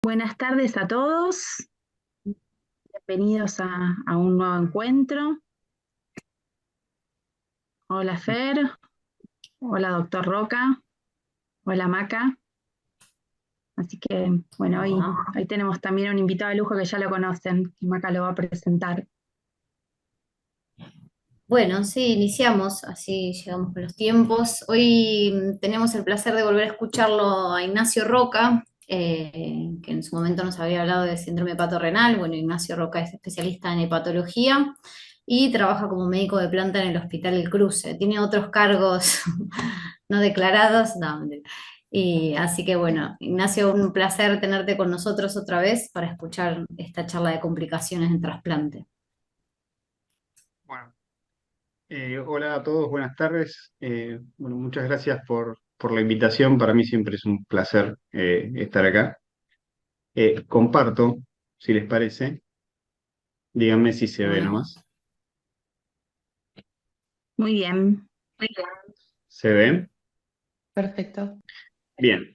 Buenas tardes a todos, bienvenidos a un nuevo encuentro. Hola Fer, hola doctor Roca, hola Maca. Así que bueno, hoy tenemos también un invitado de lujo que ya lo conocen, que Maca lo va a presentar. Bueno, sí, iniciamos, así llegamos con los tiempos. Hoy tenemos el placer de volver a escucharlo a Ignacio Roca, que en su momento nos había hablado de síndrome hepatorrenal. Bueno, Ignacio Roca es especialista en hepatología y trabaja como médico de planta en el Hospital El Cruce. Tiene otros cargos no declarados, no, mentira. Y así que bueno, Ignacio, un placer tenerte con nosotros otra vez para escuchar esta charla de complicaciones en trasplante. Bueno, hola a todos, buenas tardes. Bueno, muchas gracias por la invitación. Para mí siempre es un placer estar acá. Comparto, si les parece. Díganme si se ve Bueno. nomás. Muy bien, ¿Se ven? Perfecto. Bien.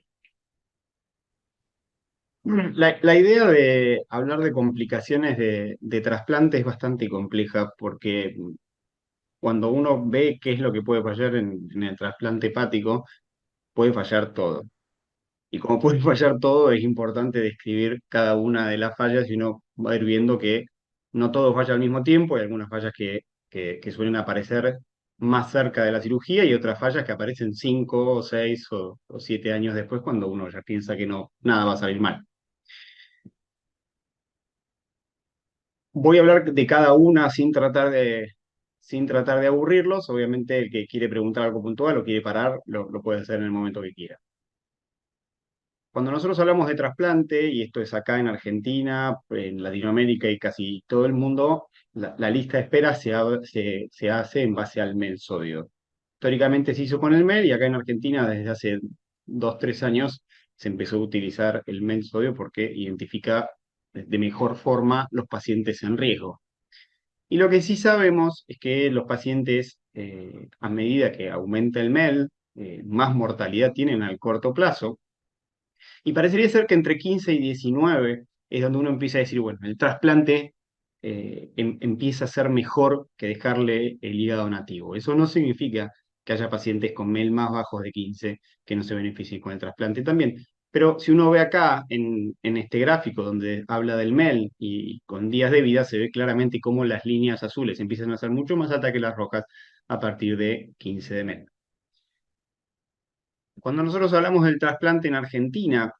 Bueno, la idea de hablar de complicaciones de trasplante es bastante compleja porque cuando uno ve qué es lo que puede fallar en el trasplante hepático, puede fallar todo. Y como puede fallar todo, es importante describir cada una de las fallas y uno va a ir viendo que no todo falla al mismo tiempo, hay algunas fallas que suelen aparecer más cerca de la cirugía y otras fallas que aparecen 5 o 6 o 7 años después cuando uno ya piensa que no, nada va a salir mal. Voy a hablar de cada una sin tratar de aburrirlos. Obviamente el que quiere preguntar algo puntual o quiere parar, lo puede hacer en el momento que quiera. Cuando nosotros hablamos de trasplante, y esto es acá en Argentina, en Latinoamérica y casi todo el mundo, la lista de espera se hace en base al MEL sodio. Históricamente se hizo con el MEL y acá en Argentina desde hace 2, 3 años se empezó a utilizar el MEL sodio porque identifica de mejor forma los pacientes en riesgo. Y lo que sí sabemos es que los pacientes, a medida que aumenta el MEL, más mortalidad tienen al corto plazo. Y parecería ser que entre 15 y 19 es donde uno empieza a decir, bueno, el trasplante empieza a ser mejor que dejarle el hígado nativo. Eso no significa que haya pacientes con MEL más bajos de 15 que no se beneficien con el trasplante también. Pero si uno ve acá en este gráfico donde habla del MEL y con días de vida, se ve claramente cómo las líneas azules empiezan a ser mucho más altas que las rojas a partir de 15 de MEL. Cuando nosotros hablamos del trasplante en Argentina,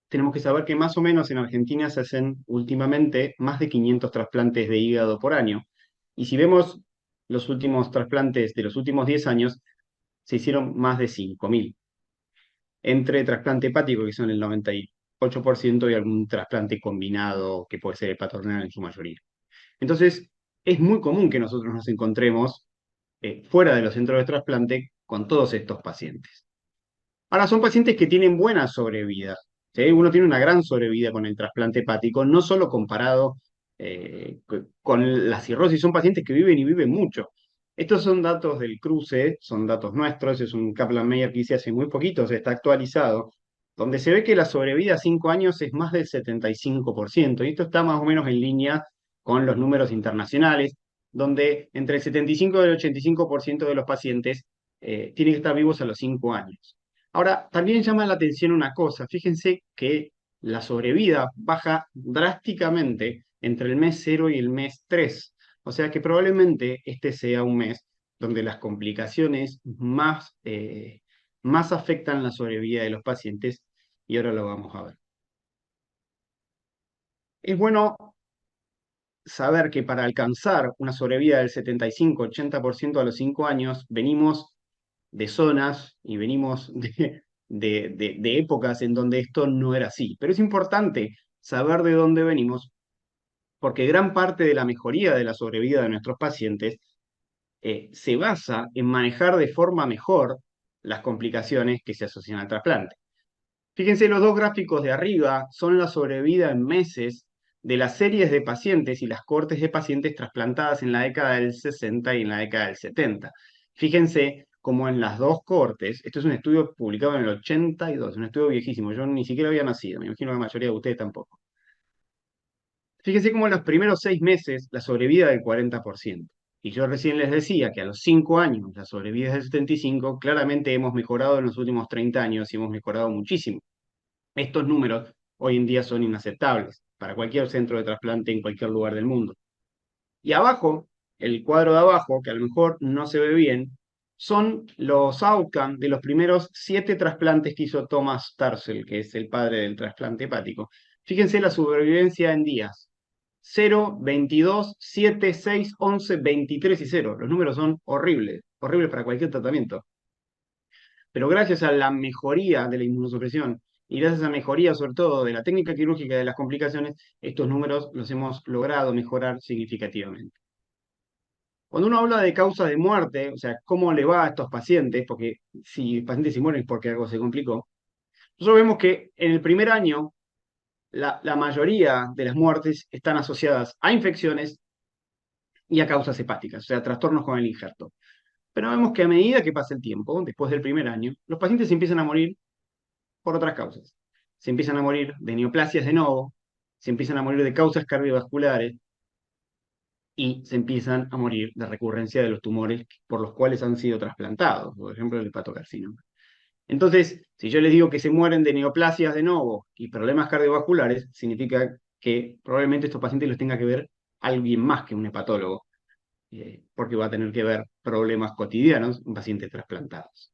tenemos que saber que más o menos en Argentina se hacen últimamente más de 500 trasplantes de hígado por año. Y si vemos los últimos trasplantes de los últimos 10 años, se hicieron más de 5.000. Entre trasplante hepático, que son el 98%, y algún trasplante combinado, que puede ser hepatorenal en su mayoría. Entonces, es muy común que nosotros nos encontremos fuera de los centros de trasplante con todos estos pacientes. Ahora, son pacientes que tienen buena sobrevida. ¿Sí? Uno tiene una gran sobrevida con el trasplante hepático, no solo comparado con la cirrosis, son pacientes que viven y viven mucho. Estos son datos del cruce, son datos nuestros, es un Kaplan-Meier que hice hace muy poquito, se está actualizado, donde se ve que la sobrevida a 5 años es más del 75%, y esto está más o menos en línea con los números internacionales, donde entre el 75 y el 85% de los pacientes tienen que estar vivos a los 5 años. Ahora, también llama la atención una cosa, fíjense que la sobrevida baja drásticamente entre el mes 0 y el mes 3. O sea que probablemente este sea un mes donde las complicaciones más afectan la sobrevida de los pacientes y ahora lo vamos a ver. Es bueno saber que para alcanzar una sobrevida del 75-80% a los 5 años, venimos de zonas y venimos de épocas en donde esto no era así. Pero es importante saber de dónde venimos porque gran parte de la mejoría de la sobrevida de nuestros pacientes se basa en manejar de forma mejor las complicaciones que se asocian al trasplante. Fíjense, los dos gráficos de arriba son la sobrevida en meses de las series de pacientes y las cohortes de pacientes trasplantadas en la década del 60 y en la década del 70. Fíjense como en las dos cortes. Esto es un estudio publicado en el 82, un estudio viejísimo. Yo ni siquiera había nacido, me imagino que la mayoría de ustedes tampoco. Fíjense cómo en los primeros 6 meses la sobrevida del 40%. Y yo recién les decía que a los 5 años la sobrevida es del 75%, claramente hemos mejorado en los últimos 30 años y hemos mejorado muchísimo. Estos números hoy en día son inaceptables para cualquier centro de trasplante en cualquier lugar del mundo. Y abajo, el cuadro de abajo, que a lo mejor no se ve bien, son los outcomes de los primeros 7 trasplantes que hizo Thomas Tarsel, que es el padre del trasplante hepático. Fíjense la supervivencia en días. 0, 22, 7, 6, 11, 23 y 0. Los números son horribles, horribles para cualquier tratamiento. Pero gracias a la mejoría de la inmunosupresión y gracias a la mejoría sobre todo de la técnica quirúrgica de las complicaciones, estos números los hemos logrado mejorar significativamente. Cuando uno habla de causas de muerte, o sea, cómo le va a estos pacientes, porque si pacientes se mueren es porque algo se complicó, nosotros vemos que en el primer año la mayoría de las muertes están asociadas a infecciones y a causas hepáticas, o sea, trastornos con el injerto. Pero vemos que a medida que pasa el tiempo, después del primer año, los pacientes se empiezan a morir por otras causas. Se empiezan a morir de neoplasias de novo, se empiezan a morir de causas cardiovasculares y se empiezan a morir de recurrencia de los tumores por los cuales han sido trasplantados, por ejemplo el hepatocarcinoma. Entonces, si yo les digo que se mueren de neoplasias de novo y problemas cardiovasculares, significa que probablemente estos pacientes los tenga que ver alguien más que un hepatólogo, porque va a tener que ver problemas cotidianos en pacientes trasplantados.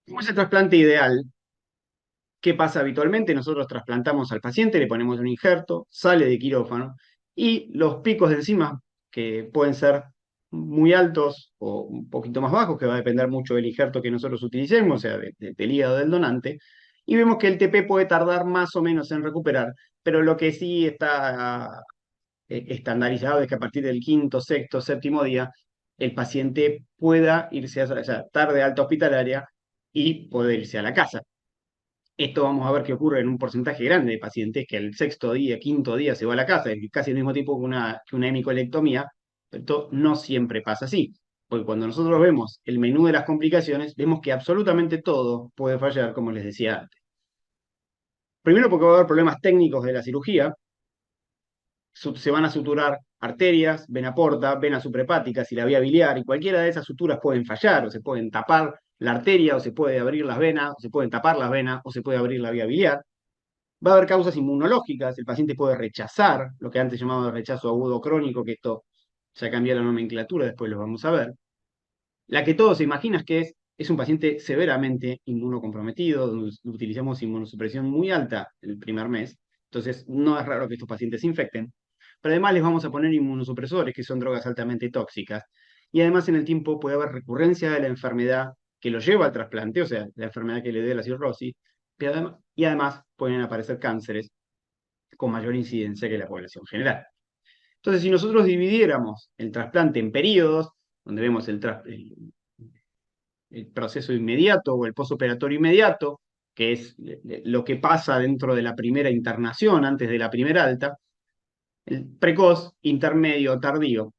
¿Cómo es el trasplante ideal? ¿Qué pasa habitualmente? Nosotros trasplantamos al paciente, le ponemos un injerto, sale de quirófano y los picos de enzimas, que pueden ser muy altos o un poquito más bajos, que va a depender mucho del injerto que nosotros utilicemos, o sea, del hígado del donante, y vemos que el TP puede tardar más o menos en recuperar, pero lo que sí está estandarizado es que a partir del quinto, sexto, séptimo día, el paciente pueda irse a, o sea, tarde alta hospitalaria y poder irse a la casa. Esto vamos a ver que ocurre en un porcentaje grande de pacientes que el sexto día, quinto día se va a la casa, es casi al mismo tiempo que una hemicolectomía, pero esto no siempre pasa así, porque cuando nosotros vemos el menú de las complicaciones, vemos que absolutamente todo puede fallar, como les decía antes. Primero porque va a haber problemas técnicos de la cirugía, se van a suturar arterias, vena porta, venas suprahepáticas y la vía biliar, y cualquiera de esas suturas pueden fallar, o se pueden tapar la arteria, o se puede abrir las venas, o se pueden tapar las venas, o se puede abrir la vía biliar. Va a haber causas inmunológicas, el paciente puede rechazar, lo que antes llamaba rechazo agudo crónico, que esto ya cambió la nomenclatura, después lo vamos a ver. La que todos se imaginan es que es un paciente severamente inmunocomprometido, donde utilizamos inmunosupresión muy alta el primer mes, entonces no es raro que estos pacientes se infecten, pero además les vamos a poner inmunosupresores, que son drogas altamente tóxicas, y además en el tiempo puede haber recurrencia de la enfermedad que lo lleva al trasplante, o sea, la enfermedad que le dé la cirrosis, y además pueden aparecer cánceres con mayor incidencia que la población general. Entonces, si nosotros dividiéramos el trasplante en periodos, donde vemos el proceso inmediato o el postoperatorio inmediato, que es lo que pasa dentro de la primera internación, antes de la primera alta, el precoz, intermedio, tardío.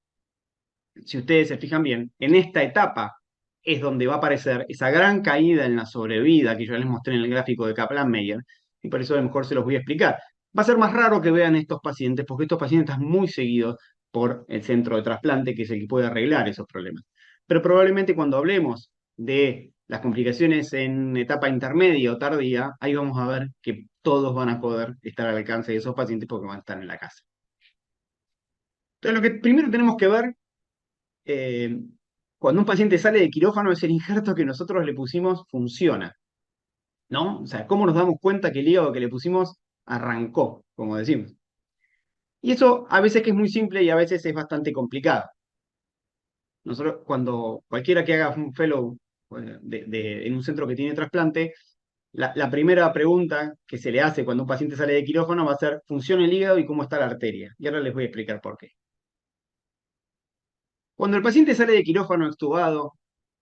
Si ustedes se fijan bien, en esta etapa es donde va a aparecer esa gran caída en la sobrevida que yo les mostré en el gráfico de Kaplan-Meier, y por eso a lo mejor se los voy a explicar. Va a ser más raro que vean estos pacientes, porque estos pacientes están muy seguidos por el centro de trasplante, que es el que puede arreglar esos problemas. Pero probablemente cuando hablemos de las complicaciones en etapa intermedia o tardía, ahí vamos a ver que todos van a poder estar al alcance de esos pacientes porque van a estar en la casa. Entonces, lo que primero tenemos que ver eh, cuando un paciente sale de quirófano es el injerto que nosotros le pusimos funciona, ¿no? O sea, ¿cómo nos damos cuenta que el hígado que le pusimos arrancó, como decimos? Y eso a veces que es muy simple y a veces es bastante complicado. Nosotros, cuando cualquiera que haga un fellow en un centro que tiene trasplante, la primera pregunta que se le hace cuando un paciente sale de quirófano va a ser, ¿funciona el hígado y cómo está la arteria? Y ahora les voy a explicar por qué. Cuando el paciente sale de quirófano extubado,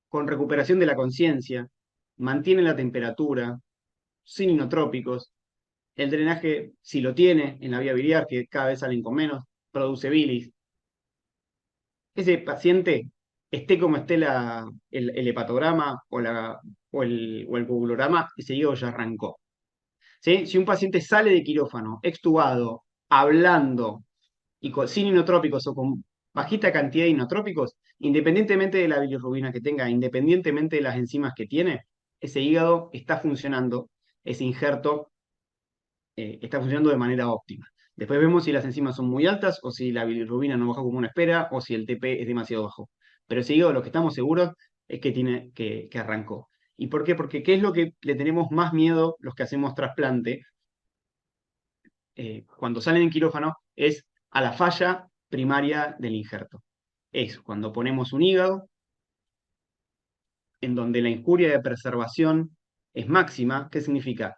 con recuperación de la conciencia, mantiene la temperatura, sin inotrópicos, el drenaje, si lo tiene en la vía biliar, que cada vez salen con menos, produce bilis. Ese paciente esté como esté el hepatograma o el coagulograma, ese hígado ya arrancó. ¿Sí? Si un paciente sale de quirófano, extubado, hablando, y sin inotrópicos o con bajita cantidad de inotrópicos, independientemente de la bilirrubina que tenga, independientemente de las enzimas que tiene, ese hígado está funcionando, ese injerto está funcionando de manera óptima. Después vemos si las enzimas son muy altas o si la bilirrubina no baja como uno espera o si el TP es demasiado bajo. Pero ese hígado lo que estamos seguros es que tiene que arrancó. ¿Y por qué? Porque ¿qué es lo que le tenemos más miedo los que hacemos trasplante cuando salen en quirófano? Es a la falla primaria del injerto. Es cuando ponemos un hígado en donde la injuria de preservación es máxima. ¿Qué significa?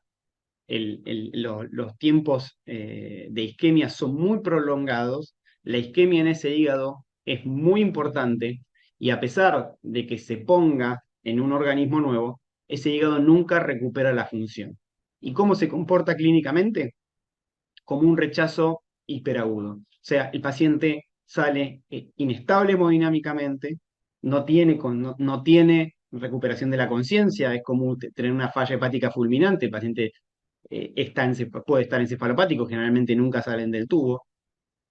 Los tiempos de isquemia son muy prolongados, la isquemia en ese hígado es muy importante y a pesar de que se ponga en un organismo nuevo, ese hígado nunca recupera la función. ¿Y cómo se comporta clínicamente? Como un rechazo hiperagudo. O sea, el paciente sale inestable hemodinámicamente, no tiene recuperación de la conciencia, es como tener una falla hepática fulminante, el paciente puede estar encefalopático, generalmente nunca salen del tubo,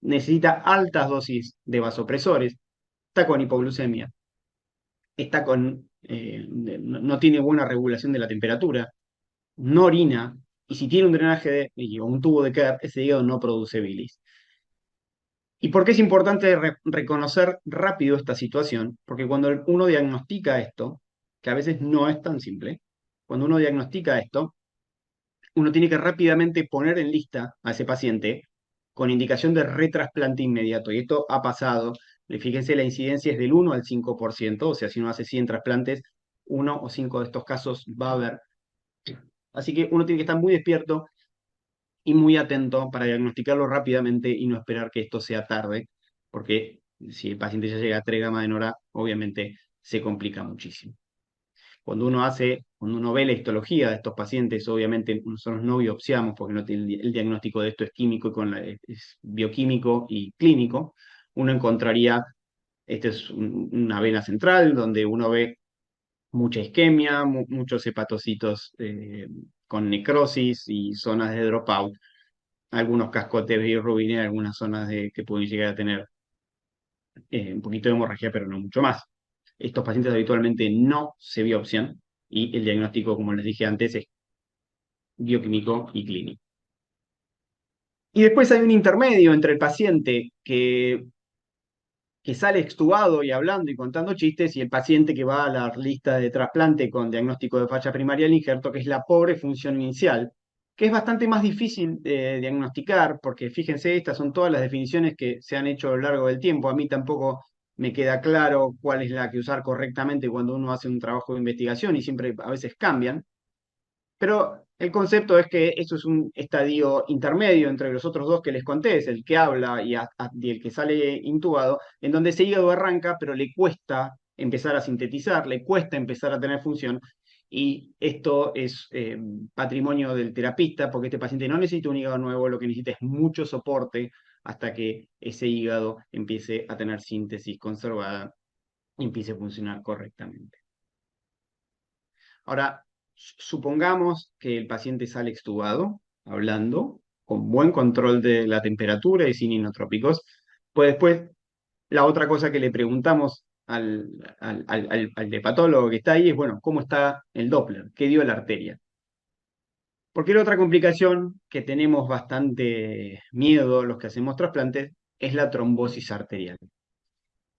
necesita altas dosis de vasopresores, está con hipoglucemia, no tiene buena regulación de la temperatura, no orina, y si tiene un drenaje o un tubo de Kerr, ese hígado no produce bilis. ¿Y por qué es importante reconocer rápido esta situación? Porque cuando uno diagnostica esto, que a veces no es tan simple, cuando uno diagnostica esto, uno tiene que rápidamente poner en lista a ese paciente con indicación de retrasplante inmediato. Y esto ha pasado. Fíjense, la incidencia es del 1 al 5%, o sea, si uno hace 100 trasplantes, 1 o 5 de estos casos va a haber. Así que uno tiene que estar muy despierto y muy atento para diagnosticarlo rápidamente y no esperar que esto sea tarde, porque si el paciente ya llega a 3 gamma de Nora, obviamente se complica muchísimo. Cuando uno ve la histología de estos pacientes, obviamente nosotros no biopsiamos porque no tiene el diagnóstico de esto es químico es bioquímico y clínico. Uno encontraría, esta es una vena central donde uno ve mucha isquemia, muchos hepatocitos con necrosis y zonas de dropout, algunos cascotes de bilirrubina y algunas zonas que pueden llegar a tener un poquito de hemorragia, pero no mucho más. Estos pacientes habitualmente no se biopsian y el diagnóstico, como les dije antes, es bioquímico y clínico. Y después hay un intermedio entre el paciente que sale extubado y hablando y contando chistes y el paciente que va a la lista de trasplante con diagnóstico de falla primaria del injerto, que es la pobre función inicial, que es bastante más difícil de diagnosticar, porque fíjense, estas son todas las definiciones que se han hecho a lo largo del tiempo. A mí tampoco me queda claro cuál es la que usar correctamente cuando uno hace un trabajo de investigación y siempre a veces cambian. Pero el concepto es que eso es un estadio intermedio entre los otros dos que les conté, es el que habla y el que sale intubado, en donde ese hígado arranca, pero le cuesta empezar a sintetizar, le cuesta empezar a tener función, y esto es patrimonio del terapista, porque este paciente no necesita un hígado nuevo, lo que necesita es mucho soporte hasta que ese hígado empiece a tener síntesis conservada y empiece a funcionar correctamente. Ahora, supongamos que el paciente sale extubado, hablando, con buen control de la temperatura y sin inotrópicos. Pues después, la otra cosa que le preguntamos al hepatólogo que está ahí es, bueno, ¿cómo está el Doppler? ¿Qué dio la arteria? Porque la otra complicación que tenemos bastante miedo los que hacemos trasplantes es la trombosis arterial.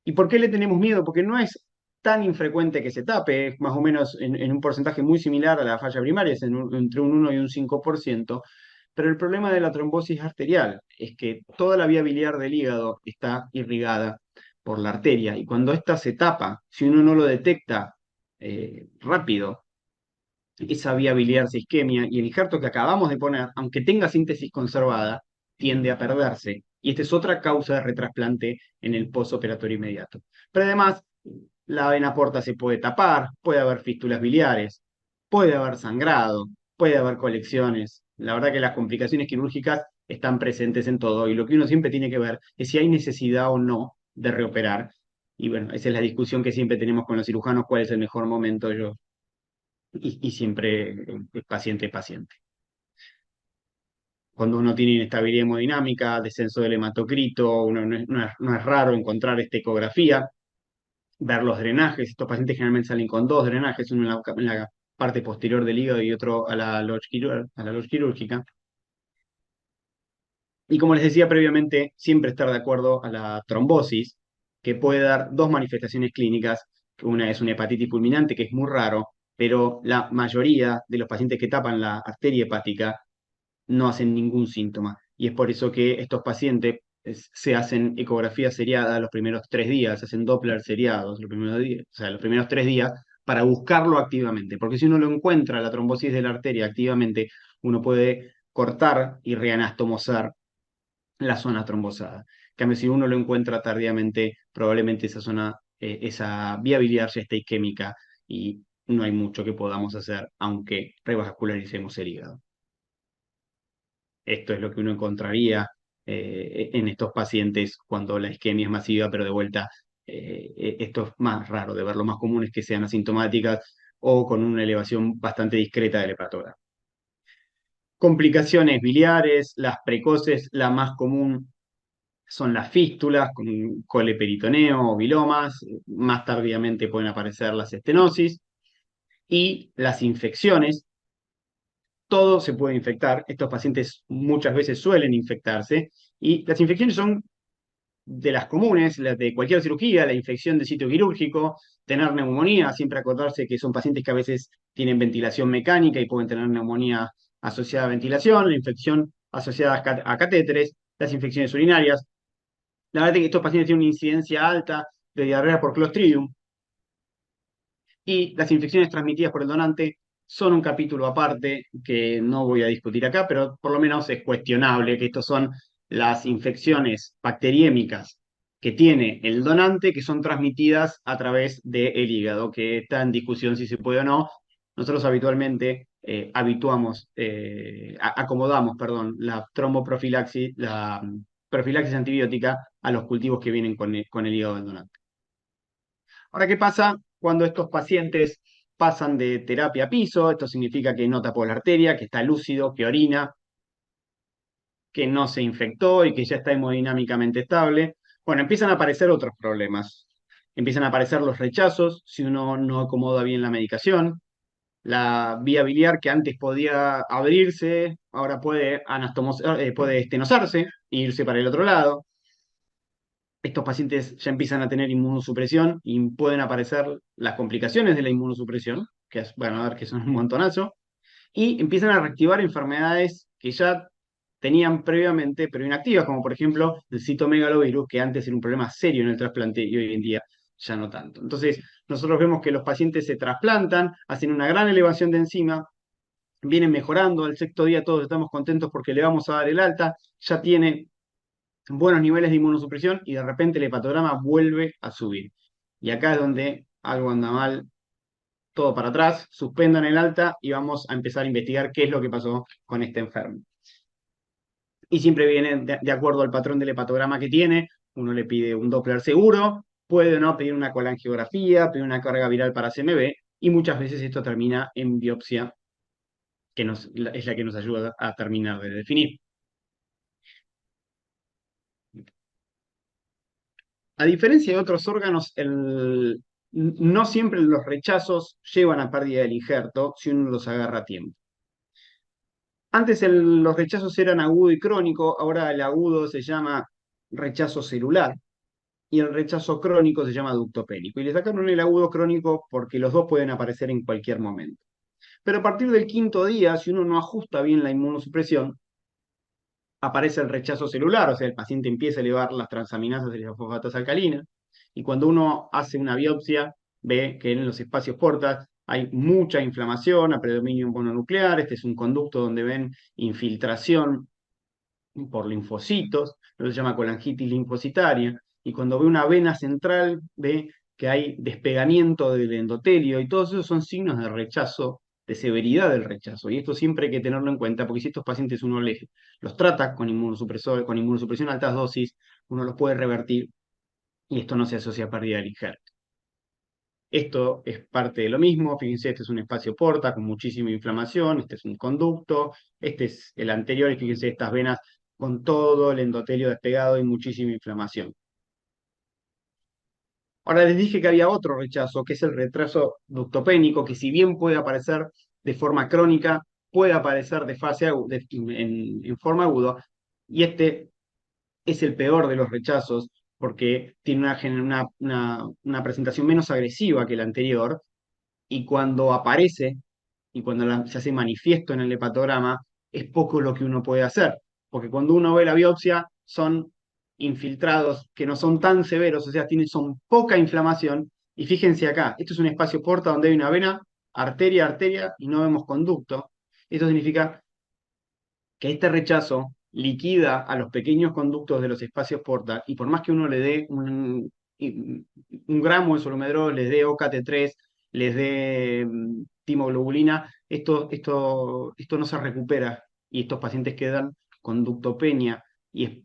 ¿Y por qué le tenemos miedo? Porque no es tan infrecuente que se tape, es más o menos en un porcentaje muy similar a la falla primaria, es entre un 1 y un 5%, pero el problema de la trombosis arterial es que toda la vía biliar del hígado está irrigada por la arteria, y cuando ésta se tapa, si uno no lo detecta rápido, esa vía biliar se isquemia y el injerto que acabamos de poner, aunque tenga síntesis conservada, tiende a perderse. Y esta es otra causa de retrasplante en el postoperatorio inmediato. Pero además, la vena porta se puede tapar, puede haber fístulas biliares, puede haber sangrado, puede haber colecciones. La verdad que las complicaciones quirúrgicas están presentes en todo y lo que uno siempre tiene que ver es si hay necesidad o no de reoperar. Y bueno, esa es la discusión que siempre tenemos con los cirujanos, cuál es el mejor momento, y siempre es paciente, paciente. Cuando uno tiene inestabilidad hemodinámica, descenso del hematocrito, no es raro encontrar esta ecografía, ver los drenajes. Estos pacientes generalmente salen con dos drenajes, uno en la parte posterior del hígado y otro a la loge quirúrgica. Y como les decía previamente, siempre estar de acuerdo a la trombosis, que puede dar dos manifestaciones clínicas. Una es una hepatitis fulminante, que es muy raro, pero la mayoría de los pacientes que tapan la arteria hepática no hacen ningún síntoma. Y es por eso que estos pacientes se hacen ecografía seriada los primeros 3 días, se hacen Doppler seriados los primeros días, o sea, los primeros 3 días, para buscarlo activamente. Porque si uno lo encuentra, la trombosis de la arteria activamente, uno puede cortar y reanastomosar la zona trombosada. En cambio, si uno lo encuentra tardíamente, probablemente esa zona, esa vía biliar ya está isquémica y no hay mucho que podamos hacer, aunque revascularicemos el hígado. Esto es lo que uno encontraría en estos pacientes cuando la isquemia es masiva, pero de vuelta, esto es más raro de ver. Lo más común es que sean asintomáticas o con una elevación bastante discreta del hepatograma. Complicaciones biliares, las precoces, la más común son las fístulas con coleperitoneo o bilomas, más tardíamente pueden aparecer las estenosis y las infecciones. Todo se puede infectar, estos pacientes muchas veces suelen infectarse y las infecciones son de las comunes, las de cualquier cirugía, la infección de sitio quirúrgico, tener neumonía, siempre acordarse que son pacientes que a veces tienen ventilación mecánica y pueden tener neumonía asociada a ventilación, la infección asociada a catéteres, las infecciones urinarias. La verdad es que estos pacientes tienen una incidencia alta de diarrea por Clostridium y las infecciones transmitidas por el donante son un capítulo aparte que no voy a discutir acá, pero por lo menos es cuestionable que estos son las infecciones bacteriémicas que tiene el donante que son transmitidas a través del hígado, que está en discusión si se puede o no. Nosotros habitualmente acomodamos, perdón, la tromboprofilaxis, la profilaxis antibiótica a los cultivos que vienen con el hígado del donante. Ahora, ¿qué pasa cuando estos pacientes pasan de terapia a piso? Esto significa que no tapó la arteria, que está lúcido, que orina, que no se infectó y que ya está hemodinámicamente estable. Bueno, empiezan a aparecer otros problemas. Empiezan a aparecer los rechazos si uno no acomoda bien la medicación. La vía biliar que antes podía abrirse, ahora puede estenosarse e irse para el otro lado. Estos pacientes ya empiezan a tener inmunosupresión y pueden aparecer las complicaciones de la inmunosupresión, van a ver que son un montonazo, y empiezan a reactivar enfermedades que ya tenían previamente, pero inactivas, como por ejemplo el citomegalovirus, que antes era un problema serio en el trasplante y hoy en día ya no tanto. Entonces, nosotros vemos que los pacientes se trasplantan, hacen una gran elevación de enzima, vienen mejorando, al sexto día todos estamos contentos porque le vamos a dar el alta, ya tiene buenos niveles de inmunosupresión y de repente el hepatograma vuelve a subir. Y acá es donde algo anda mal, todo para atrás, suspendan el alta y vamos a empezar a investigar qué es lo que pasó con este enfermo. Y siempre viene de acuerdo al patrón del hepatograma que tiene, uno le pide un Doppler seguro, puede o no pedir una colangiografía, pedir una carga viral para CMV, y muchas veces esto termina en biopsia, que es la que nos ayuda a terminar de definir. A diferencia de otros órganos, no siempre los rechazos llevan a pérdida del injerto si uno los agarra a tiempo. Antes los rechazos eran agudo y crónico, ahora el agudo se llama rechazo celular y el rechazo crónico se llama ductopénico. Y le sacaron el agudo crónico porque los dos pueden aparecer en cualquier momento. Pero a partir del quinto día, si uno no ajusta bien la inmunosupresión, aparece el rechazo celular, o sea, el paciente empieza a elevar las transaminasas y las fosfatas alcalinas, y cuando uno hace una biopsia, ve que en los espacios portas hay mucha inflamación, a predominio mononuclear, este es un conducto donde ven infiltración por linfocitos, lo que se llama colangitis linfocitaria, y cuando ve una vena central, ve que hay despegamiento del endotelio, y todos esos son signos de rechazo, de severidad del rechazo, y esto siempre hay que tenerlo en cuenta, porque si estos pacientes uno los trata con inmunosupresión a altas dosis, uno los puede revertir y esto no se asocia a pérdida del injerto. Esto es parte de lo mismo, fíjense, este es un espacio porta con muchísima inflamación, este es un conducto, este es el anterior, y fíjense estas venas con todo el endotelio despegado y muchísima inflamación. Ahora les dije que había otro rechazo, que es el retraso ductopénico, que si bien puede aparecer de forma crónica, puede aparecer de fase en forma aguda, y este es el peor de los rechazos porque tiene una presentación menos agresiva que la anterior, y cuando aparece y cuando se hace manifiesto en el hepatograma, es poco lo que uno puede hacer, porque cuando uno ve la biopsia son infiltrados que no son tan severos, o sea, son poca inflamación, y fíjense acá, esto es un espacio porta donde hay una vena, arteria, arteria, y no vemos conducto. Esto significa que este rechazo liquida a los pequeños conductos de los espacios porta, y por más que uno le dé un gramo de solumedrol, les dé OKT3, les dé timoglobulina, esto no se recupera, y estos pacientes quedan con ductopenia, y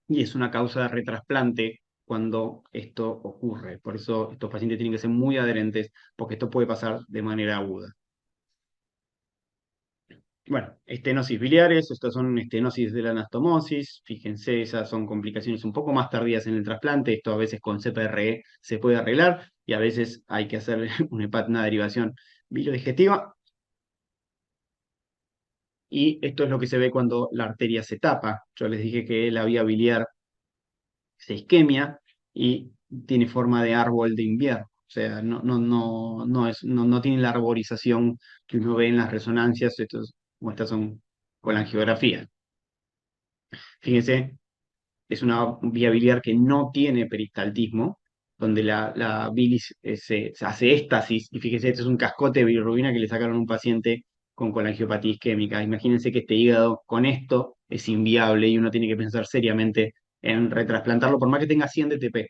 es una causa de retrasplante cuando esto ocurre. Por eso estos pacientes tienen que ser muy adherentes, porque esto puede pasar de manera aguda. Bueno, estenosis biliares, estas son estenosis de la anastomosis, fíjense, esas son complicaciones un poco más tardías en el trasplante, esto a veces con CPRE se puede arreglar, y a veces hay que hacer una derivación bilodigestiva, y esto es lo que se ve cuando la arteria se tapa. Yo les dije que la vía biliar se isquemia y tiene forma de árbol de invierno, o sea, no tiene la arborización que uno ve en las resonancias, como estas son con la angiografía. Fíjense, es una vía biliar que no tiene peristaltismo, donde la bilis se hace éstasis, y fíjense, este es un cascote de bilirrubina que le sacaron a un paciente con colangiopatía isquémica. Imagínense que este hígado con esto es inviable y uno tiene que pensar seriamente en retrasplantarlo, por más que tenga 100 DTP.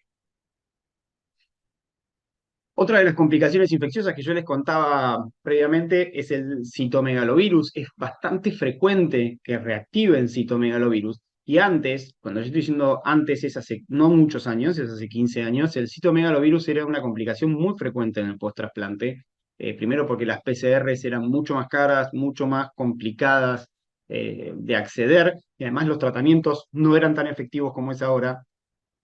Otra de las complicaciones infecciosas que yo les contaba previamente es el citomegalovirus. Es bastante frecuente que reactiven citomegalovirus. Y antes, cuando yo estoy diciendo antes, es hace no muchos años, es hace 15 años, el citomegalovirus era una complicación muy frecuente en el post-trasplante. Primero porque las PCRs eran mucho más caras, mucho más complicadas de acceder, y además los tratamientos no eran tan efectivos como es ahora.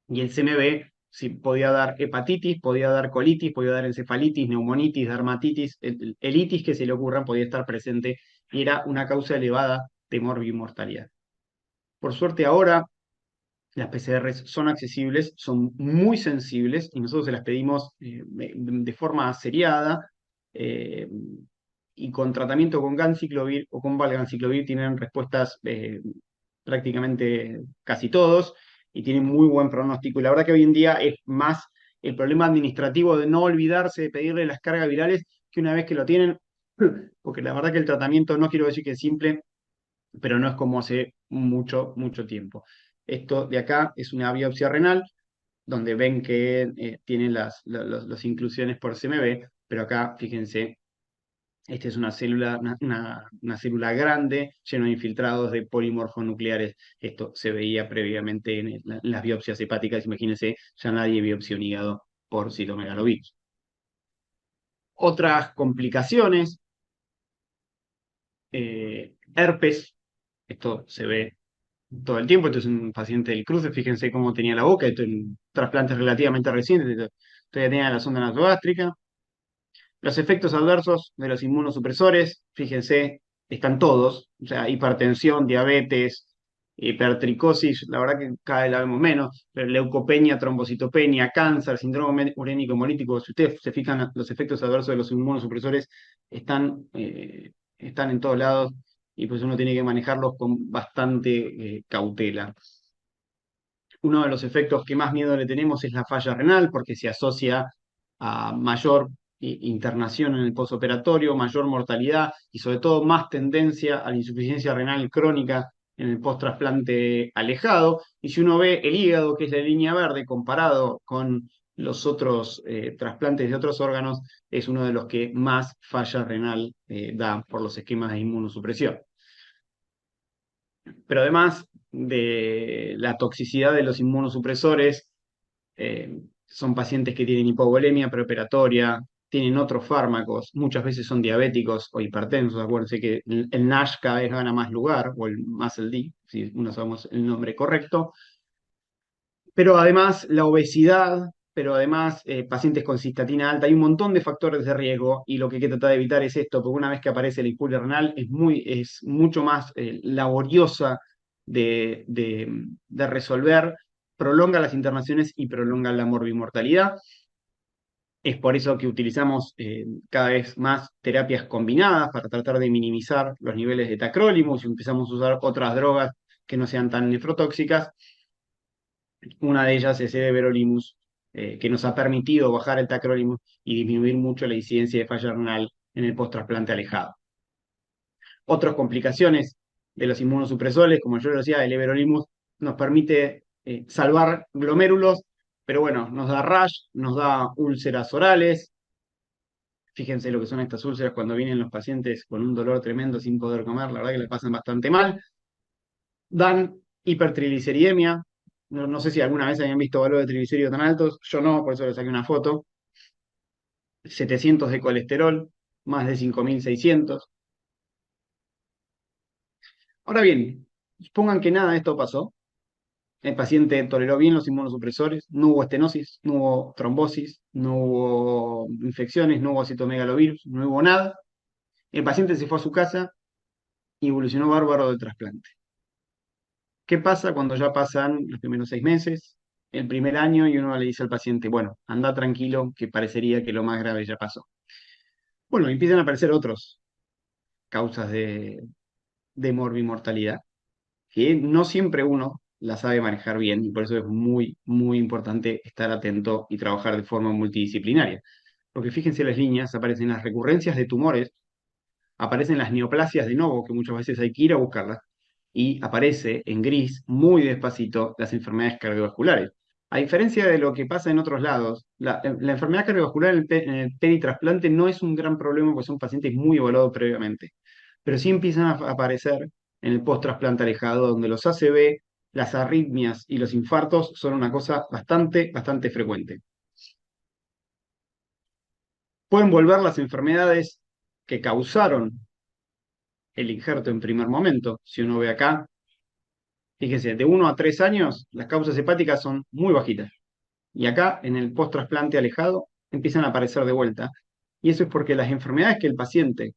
Y el CMV sí, podía dar hepatitis, podía dar colitis, podía dar encefalitis, neumonitis, dermatitis, el itis que se le ocurra podía estar presente, y era una causa elevada de morbimortalidad. Por suerte ahora las PCRs son accesibles, son muy sensibles, y nosotros se las pedimos de forma seriada, eh, y con tratamiento con ganciclovir o con valganciclovir tienen respuestas prácticamente casi todos, y tienen muy buen pronóstico. Y la verdad que hoy en día es más el problema administrativo de no olvidarse de pedirle las cargas virales, que una vez que lo tienen, porque la verdad que el tratamiento no quiero decir que es simple, pero no es como hace mucho, mucho tiempo. Esto de acá es una biopsia renal, donde ven que tienen las inclusiones por CMV, pero acá, fíjense, esta es una célula, una célula grande, lleno de infiltrados de polimorfonucleares. Esto se veía previamente en las biopsias hepáticas. Imagínense, ya nadie biopsia un hígado por citomegalovirus. Otras complicaciones, herpes, esto se ve todo el tiempo. Esto es un paciente del cruce, fíjense cómo tenía la boca, esto en trasplantes relativamente recientes, todavía tenía la sonda nasogástrica. Los efectos adversos de los inmunosupresores, fíjense, están todos, o sea, hipertensión, diabetes, hipertricosis, la verdad que cada vez la vemos menos, pero leucopenia, trombocitopenia, cáncer, síndrome urénico hemolítico. Si ustedes se fijan, los efectos adversos de los inmunosupresores están en todos lados, y pues uno tiene que manejarlos con bastante cautela. Uno de los efectos que más miedo le tenemos es la falla renal, porque se asocia a mayor internación en el postoperatorio, mayor mortalidad, y sobre todo más tendencia a la insuficiencia renal crónica en el post-trasplante alejado. Y si uno ve el hígado, que es la línea verde, comparado con los otros trasplantes de otros órganos, es uno de los que más falla renal da por los esquemas de inmunosupresión. Pero además de la toxicidad de los inmunosupresores, son pacientes que tienen hipovolemia preoperatoria, tienen otros fármacos, muchas veces son diabéticos o hipertensos. Acuérdense que el NASH cada vez gana más lugar, o el Muscle D, si no sabemos el nombre correcto. Pero además la obesidad, pero además pacientes con cistatina alta, hay un montón de factores de riesgo y lo que hay que tratar de evitar es esto, porque una vez que aparece la dispulia renal es mucho más laboriosa de resolver, prolonga las internaciones y prolonga la morbimortalidad. Es por eso que utilizamos cada vez más terapias combinadas para tratar de minimizar los niveles de tacrolimus y empezamos a usar otras drogas que no sean tan nefrotóxicas. Una de ellas es el everolimus, que nos ha permitido bajar el tacrolimus y disminuir mucho la incidencia de falla renal en el post-trasplante alejado. Otras complicaciones de los inmunosupresores, como yo lo decía, el everolimus nos permite salvar glomérulos, pero bueno, nos da rash, nos da úlceras orales. Fíjense lo que son estas úlceras cuando vienen los pacientes con un dolor tremendo sin poder comer, la verdad que le pasan bastante mal. Dan hipertrigliceridemia. No sé si alguna vez habían visto valores de triglicéridos tan altos, yo no, por eso les saqué una foto. 700 de colesterol, más de 5.600. Ahora bien, supongan que nada de esto pasó. El paciente toleró bien los inmunosupresores, no hubo estenosis, no hubo trombosis, no hubo infecciones, no hubo citomegalovirus, no hubo nada. El paciente se fue a su casa y evolucionó bárbaro del trasplante. ¿Qué pasa cuando ya pasan los primeros 6 meses, el primer año y uno le dice al paciente, bueno, anda tranquilo, que parecería que lo más grave ya pasó? Bueno, empiezan a aparecer otras causas de morbimortalidad, que no siempre uno la sabe manejar bien, y por eso es muy, muy importante estar atento y trabajar de forma multidisciplinaria. Porque fíjense las líneas, aparecen las recurrencias de tumores, aparecen las neoplasias de novo, que muchas veces hay que ir a buscarlas, y aparece en gris, muy despacito, las enfermedades cardiovasculares. A diferencia de lo que pasa en otros lados, la enfermedad cardiovascular en el peritrasplante no es un gran problema porque son pacientes muy evaluados previamente, pero sí empiezan a aparecer en el post-trasplante alejado, donde los ACV, las arritmias y los infartos son una cosa bastante, bastante frecuente. Pueden volver las enfermedades que causaron el injerto en primer momento. Si uno ve acá, fíjense, de 1 a 3 años las causas hepáticas son muy bajitas. Y acá, en el post-trasplante alejado, empiezan a aparecer de vuelta. Y eso es porque las enfermedades que el paciente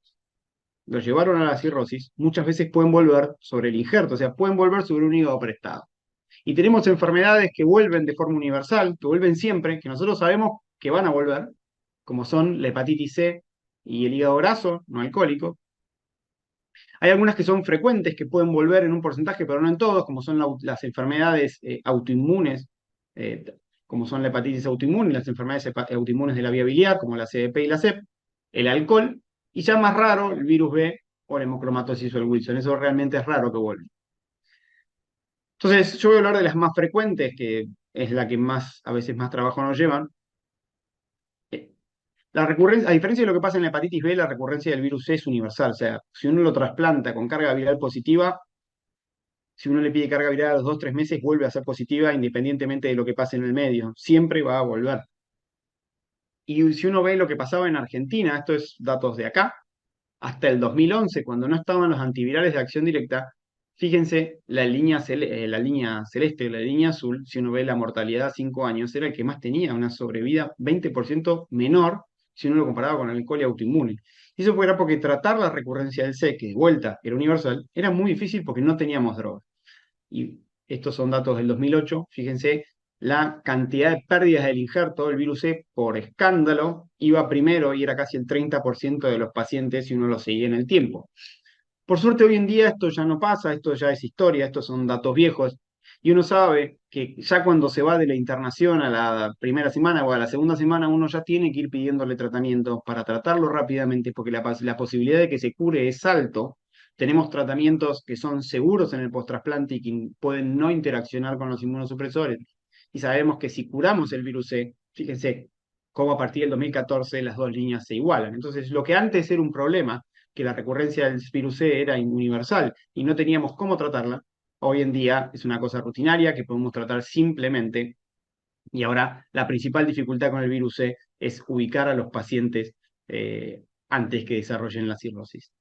lo llevaron a la cirrosis, muchas veces pueden volver sobre el injerto, o sea, pueden volver sobre un hígado prestado. Y tenemos enfermedades que vuelven de forma universal, que vuelven siempre, que nosotros sabemos que van a volver, como son la hepatitis C y el hígado graso, no alcohólico. Hay algunas que son frecuentes, que pueden volver en un porcentaje, pero no en todos, como son las enfermedades autoinmunes, eh, como son la hepatitis autoinmune y las enfermedades autoinmunes de la vía biliar, como la CDP y la CEP, el alcohol, y ya más raro, el virus B o la hemocromatosis o el Wilson. Eso realmente es raro que vuelva. Entonces, yo voy a hablar de las más frecuentes, que es la que más, a veces más trabajo nos llevan. La recurrencia, a diferencia de lo que pasa en la hepatitis B, la recurrencia del virus C es universal. O sea, si uno lo trasplanta con carga viral positiva, si uno le pide carga viral a los 2 o 3 meses, vuelve a ser positiva independientemente de lo que pase en el medio. Siempre va a volver. Y si uno ve lo que pasaba en Argentina, esto es datos de acá, hasta el 2011, cuando no estaban los antivirales de acción directa, fíjense, la línea celeste, la línea azul, si uno ve la mortalidad a 5 años, era el que más tenía una sobrevida 20% menor si uno lo comparaba con el coli autoinmune. Y eso era porque tratar la recurrencia del C, que de vuelta era universal, era muy difícil porque no teníamos droga. Y estos son datos del 2008, fíjense, la cantidad de pérdidas del injerto del virus C por escándalo iba primero y era casi el 30% de los pacientes si uno lo seguía en el tiempo. Por suerte hoy en día esto ya no pasa, esto ya es historia, estos son datos viejos, y uno sabe que ya cuando se va de la internación a la primera semana o a la segunda semana, uno ya tiene que ir pidiéndole tratamiento para tratarlo rápidamente, porque la posibilidad de que se cure es alto. Tenemos tratamientos que son seguros en el post-trasplante y que pueden no interaccionar con los inmunosupresores. Y sabemos que si curamos el virus C, fíjense cómo a partir del 2014 las dos líneas se igualan. Entonces, lo que antes era un problema, que la recurrencia del virus C era universal y no teníamos cómo tratarla, hoy en día es una cosa rutinaria que podemos tratar simplemente Y ahora la principal dificultad con el virus C es ubicar a los pacientes antes que desarrollen la cirrosis.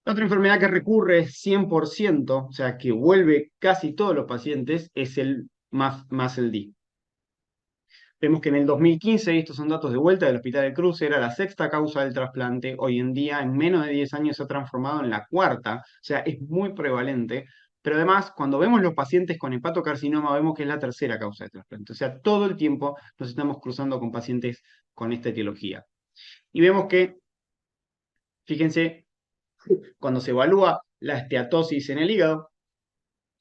La otra enfermedad que recurre 100%, o sea, que vuelve casi todos los pacientes, es el Muscle D. Vemos que en el 2015, y estos son datos de vuelta del Hospital del Cruce, era la sexta causa del trasplante. Hoy en día, en menos de 10 años, se ha transformado en la cuarta, o sea, es muy prevalente. Pero además, cuando vemos los pacientes con hepatocarcinoma, vemos que es la tercera causa de trasplante. O sea, todo el tiempo nos estamos cruzando con pacientes con esta etiología. Y vemos que, fíjense, cuando se evalúa la esteatosis en el hígado,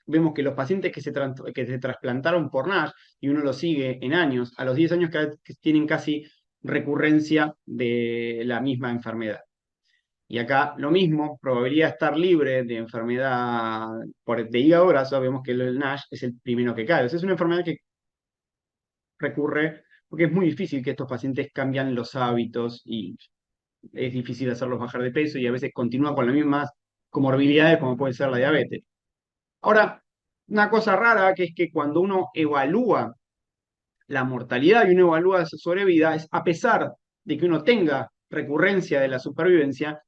vemos que los pacientes que se trasplantaron por NASH, y uno lo sigue en años, a los 10 años que tienen casi recurrencia de la misma enfermedad. Y acá lo mismo, probabilidad de estar libre de enfermedad de hígado graso, vemos que el NASH es el primero que cae. O sea, es una enfermedad que recurre porque es muy difícil que estos pacientes cambian los hábitos y es difícil hacerlos bajar de peso y a veces continúan con las mismas comorbilidades como puede ser la diabetes. Ahora, una cosa rara que es que cuando uno evalúa la mortalidad y uno evalúa su sobrevida, es a pesar de que uno tenga recurrencia de la supervivencia,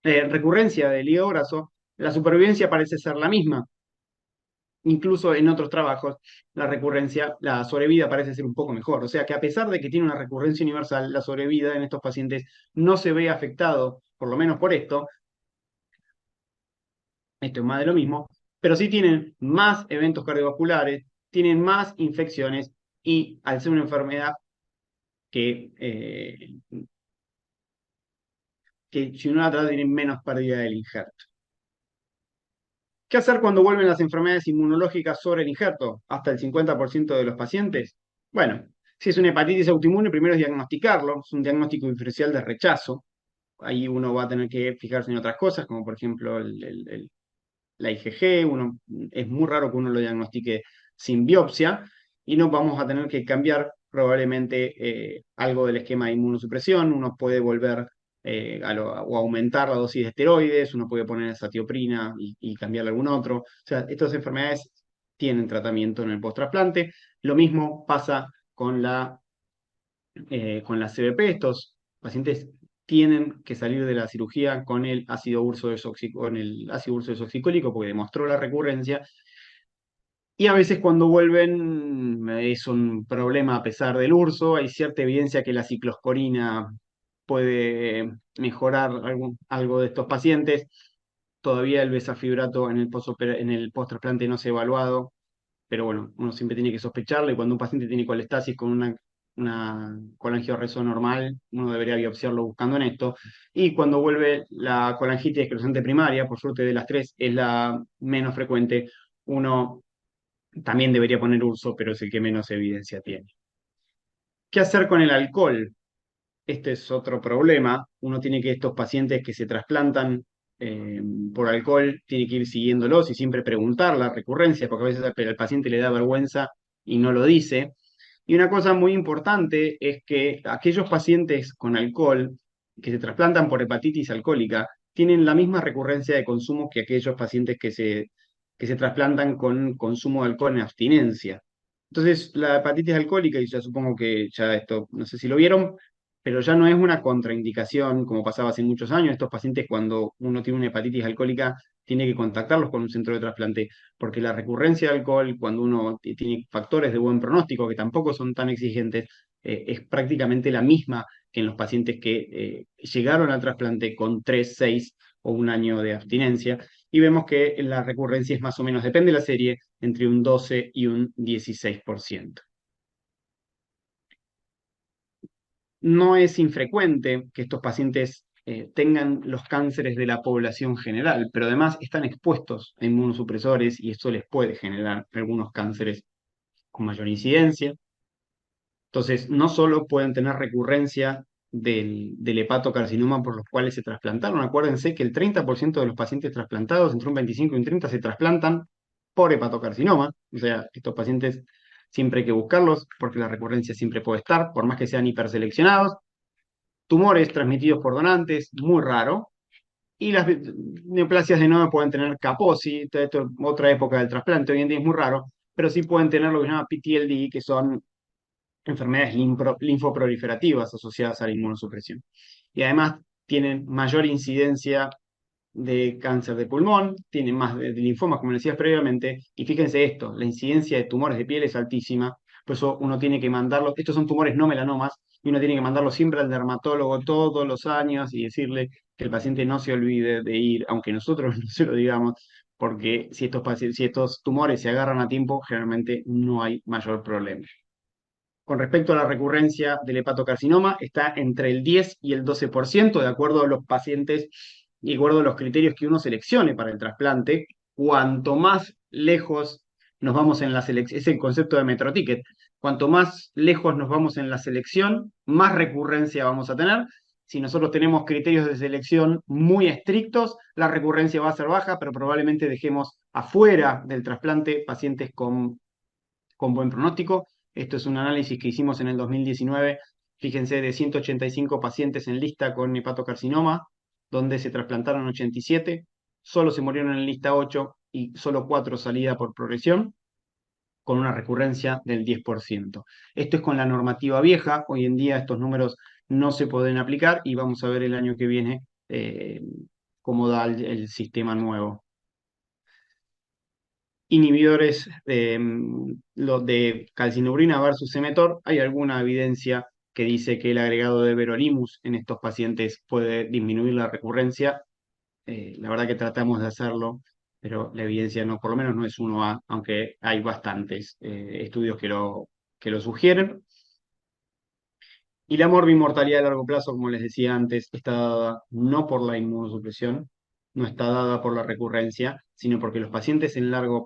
recurrencia del hígado graso, la supervivencia parece ser la misma. Incluso en otros trabajos, la recurrencia, la sobrevida parece ser un poco mejor. O sea que a pesar de que tiene una recurrencia universal, la sobrevida en estos pacientes no se ve afectado, por lo menos por esto es más de lo mismo, pero sí tienen más eventos cardiovasculares, tienen más infecciones y al ser una enfermedad que, que si uno la trata tiene menos pérdida del injerto. ¿Qué hacer cuando vuelven las enfermedades inmunológicas sobre el injerto? Hasta el 50% de los pacientes. Bueno, si es una hepatitis autoinmune, primero es diagnosticarlo, es un diagnóstico diferencial de rechazo. Ahí uno va a tener que fijarse en otras cosas, como por ejemplo la IgG. Es muy raro que uno lo diagnostique sin biopsia, y no vamos a tener que cambiar probablemente algo del esquema de inmunosupresión. Uno puede volver o aumentar la dosis de esteroides, uno puede poner azatioprina y cambiarle algún otro. O sea, estas enfermedades tienen tratamiento en el post-trasplante. Lo mismo pasa con la CBP. Estos pacientes tienen que salir de la cirugía con el ácido urso desoxicólico porque demostró la recurrencia. Y a veces cuando vuelven es un problema a pesar del urso. Hay cierta evidencia que la ciclosporina puede mejorar algo de estos pacientes. Todavía el besafibrato en el post-trasplante no se ha evaluado, pero bueno, uno siempre tiene que sospecharlo, y cuando un paciente tiene colestasis con una colangioreso normal, uno debería biopsiarlo buscando en esto. Y cuando vuelve la colangitis esclerosante primaria, por suerte de las tres es la menos frecuente, uno también debería poner urso, pero es el que menos evidencia tiene. ¿Qué hacer con el alcohol? Este es otro problema. Uno tiene que, estos pacientes que se trasplantan por alcohol, tiene que ir siguiéndolos y siempre preguntar la recurrencia, porque a veces al paciente le da vergüenza y no lo dice. Y una cosa muy importante es que aquellos pacientes con alcohol que se trasplantan por hepatitis alcohólica tienen la misma recurrencia de consumo que aquellos pacientes que se trasplantan con consumo de alcohol en abstinencia. Entonces, la hepatitis alcohólica, y ya supongo que ya esto, no sé si lo vieron, pero ya no es una contraindicación como pasaba hace muchos años. Estos pacientes, cuando uno tiene una hepatitis alcohólica, tiene que contactarlos con un centro de trasplante, porque la recurrencia de alcohol, cuando uno tiene factores de buen pronóstico, que tampoco son tan exigentes, es prácticamente la misma que en los pacientes que llegaron al trasplante con 3, 6 o un año de abstinencia. Y vemos que la recurrencia es más o menos, depende de la serie, entre un 12 y un 16%. No es infrecuente que estos pacientes tengan los cánceres de la población general, pero además están expuestos a inmunosupresores y esto les puede generar algunos cánceres con mayor incidencia. Entonces, no solo pueden tener recurrencia del hepatocarcinoma por los cuales se trasplantaron. Acuérdense que el 30% de los pacientes trasplantados, entre un 25 y un 30, se trasplantan por hepatocarcinoma. O sea, estos pacientes siempre hay que buscarlos porque la recurrencia siempre puede estar, por más que sean hiperseleccionados. Tumores transmitidos por donantes, muy raro. Y las neoplasias de Nome pueden tener Kaposi, otra época del trasplante, hoy en día es muy raro, pero sí pueden tener lo que se llama PTLD, que son enfermedades linfoproliferativas asociadas a la inmunosupresión. Y además tienen mayor incidencia de cáncer de pulmón, tienen más de linfomas, como decías previamente, y fíjense esto, la incidencia de tumores de piel es altísima, por eso uno tiene que mandarlos, estos son tumores no melanomas, y uno tiene que mandarlo siempre al dermatólogo todos los años y decirle que el paciente no se olvide de ir, aunque nosotros no se lo digamos, porque si estos tumores se agarran a tiempo, generalmente no hay mayor problema. Con respecto a la recurrencia del hepatocarcinoma, está entre el 10 y el 12%, de acuerdo a los pacientes y de acuerdo a los criterios que uno seleccione para el trasplante. Cuanto más lejos nos vamos en la selección, es el concepto de Metroticket, cuanto más lejos nos vamos en la selección, más recurrencia vamos a tener. Si nosotros tenemos criterios de selección muy estrictos, la recurrencia va a ser baja, pero probablemente dejemos afuera del trasplante pacientes con buen pronóstico. Esto es un análisis que hicimos en el 2019, fíjense, de 185 pacientes en lista con hepatocarcinoma, donde se trasplantaron 87, solo se murieron en lista 8 y solo 4 salida por progresión, con una recurrencia del 10%. Esto es con la normativa vieja, hoy en día estos números no se pueden aplicar y vamos a ver el año que viene cómo da el sistema nuevo. Inhibidores de calcinubrina versus Emetor, hay alguna evidencia que dice que el agregado de everolimus en estos pacientes puede disminuir la recurrencia. La verdad que tratamos de hacerlo, pero la evidencia no, por lo menos no es 1A, aunque hay bastantes estudios que lo sugieren. Y la morbimortalidad a largo plazo, como les decía antes, está dada no por la inmunosupresión, no está dada por la recurrencia, sino porque los pacientes a largo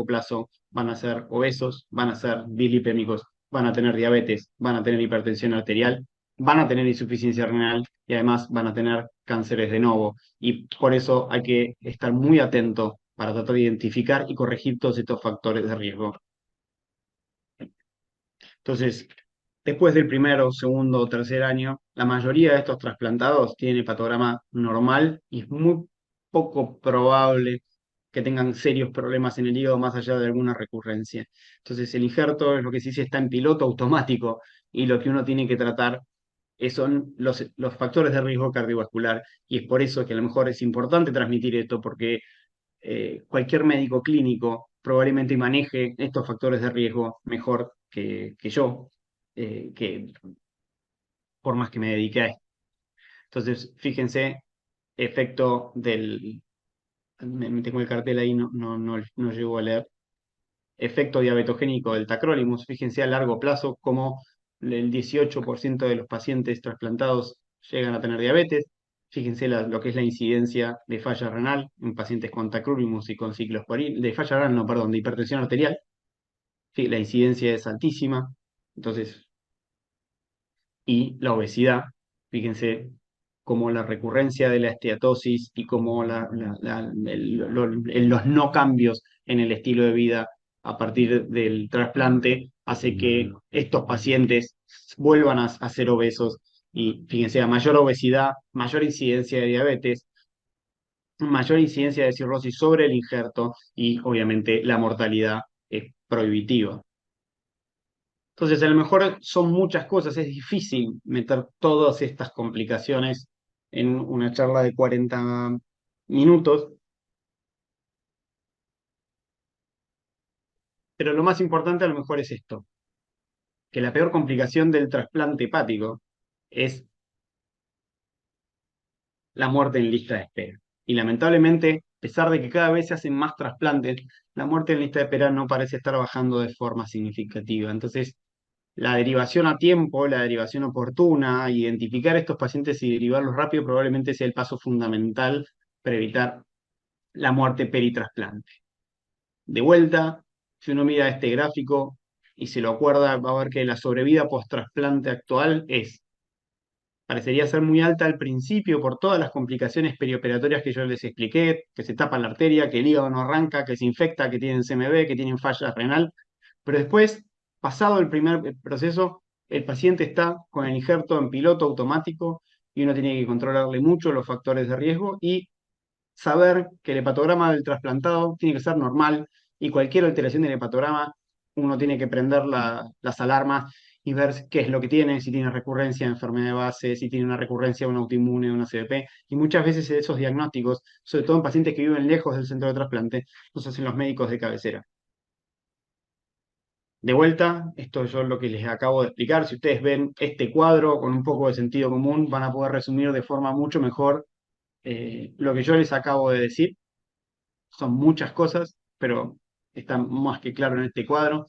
plazo van a ser obesos, van a ser bilipémicos, van a tener diabetes, van a tener hipertensión arterial, van a tener insuficiencia renal y además van a tener cánceres de novo. Y por eso hay que estar muy atento para tratar de identificar y corregir todos estos factores de riesgo. Entonces, después del primero, segundo o tercer año, la mayoría de estos trasplantados tienen hepatograma normal y es muy poco probable que tengan serios problemas en el hígado más allá de alguna recurrencia. Entonces, el injerto es lo que se dice está en piloto automático y lo que uno tiene que tratar son los factores de riesgo cardiovascular y es por eso que a lo mejor es importante transmitir esto porque cualquier médico clínico probablemente maneje estos factores de riesgo mejor que yo, que por más que me dedique a esto. Entonces, fíjense, efecto del... Me tengo el cartel ahí, no llego a leer. Efecto diabetogénico del tacrolimus. Fíjense a largo plazo cómo el 18% de los pacientes trasplantados llegan a tener diabetes. Fíjense lo que es la incidencia de falla renal en pacientes con tacrolimus y con ciclosporina, de falla renal, no, perdón, de hipertensión arterial. Sí, la incidencia es altísima. Entonces, y la obesidad, fíjense cómo la recurrencia de la esteatosis y cómo los no cambios en el estilo de vida a partir del trasplante hace que estos pacientes vuelvan a ser obesos y fíjense, a mayor obesidad, mayor incidencia de diabetes, mayor incidencia de cirrosis sobre el injerto y obviamente la mortalidad es prohibitiva. Entonces, a lo mejor son muchas cosas, es difícil meter todas estas complicaciones en una charla de 40 minutos, pero lo más importante a lo mejor es esto, que la peor complicación del trasplante hepático es la muerte en lista de espera. Y lamentablemente, a pesar de que cada vez se hacen más trasplantes, la muerte en lista de espera no parece estar bajando de forma significativa. Entonces, la derivación a tiempo, la derivación oportuna, identificar estos pacientes y derivarlos rápido probablemente sea el paso fundamental para evitar la muerte peritrasplante. De vuelta, si uno mira este gráfico y se lo acuerda, va a ver que la sobrevida post-trasplante actual parecería ser muy alta al principio por todas las complicaciones perioperatorias que yo les expliqué, que se tapa la arteria, que el hígado no arranca, que se infecta, que tienen CMV, que tienen falla renal, pero después, pasado el primer proceso, el paciente está con el injerto en piloto automático y uno tiene que controlarle mucho los factores de riesgo y saber que el hepatograma del trasplantado tiene que ser normal y cualquier alteración del hepatograma, uno tiene que prender las alarmas y ver qué es lo que tiene, si tiene recurrencia de enfermedad de base, si tiene una recurrencia de un autoinmune, de una CVP, y muchas veces esos diagnósticos, sobre todo en pacientes que viven lejos del centro de trasplante, los hacen los médicos de cabecera. De vuelta, esto es yo lo que les acabo de explicar. Si ustedes ven este cuadro con un poco de sentido común, van a poder resumir de forma mucho mejor lo que yo les acabo de decir. Son muchas cosas, pero está más que claro en este cuadro.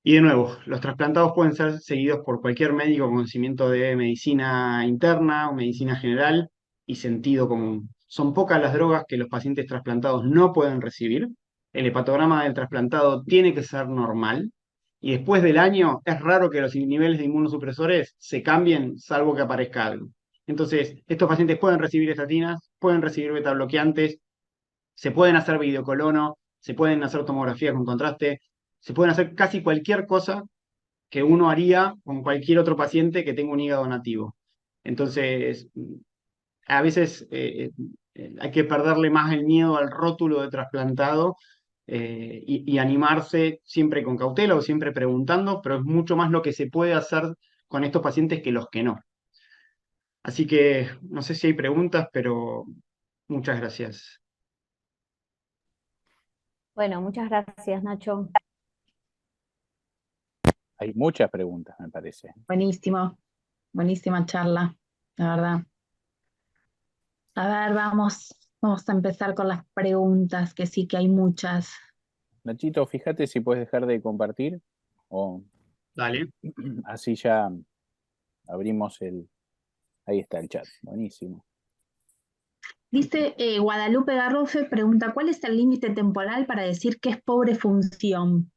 Y de nuevo, los trasplantados pueden ser seguidos por cualquier médico con conocimiento de medicina interna o medicina general y sentido común. Son pocas las drogas que los pacientes trasplantados no pueden recibir. El hepatograma del trasplantado tiene que ser normal. Y después del año es raro que los niveles de inmunosupresores se cambien, salvo que aparezca algo. Entonces, estos pacientes pueden recibir estatinas, pueden recibir betabloqueantes, se pueden hacer videocolono, se pueden hacer tomografía con contraste, se pueden hacer casi cualquier cosa que uno haría con cualquier otro paciente que tenga un hígado nativo. Entonces, a veces hay que perderle más el miedo al rótulo de trasplantado y animarse siempre con cautela o siempre preguntando, pero es mucho más lo que se puede hacer con estos pacientes que los que no. Así que no sé si hay preguntas, pero muchas gracias. Bueno, muchas gracias, Nacho. Hay muchas preguntas, me parece. Buenísimo, buenísima charla, la verdad. A ver, vamos a empezar con las preguntas, que sí que hay muchas. Nachito, fíjate si puedes dejar de compartir o Dale. así ya abrimos ahí está el chat. Buenísimo. Dice Guadalupe Garrofe, pregunta, ¿cuál es el límite temporal para decir que es pobre función?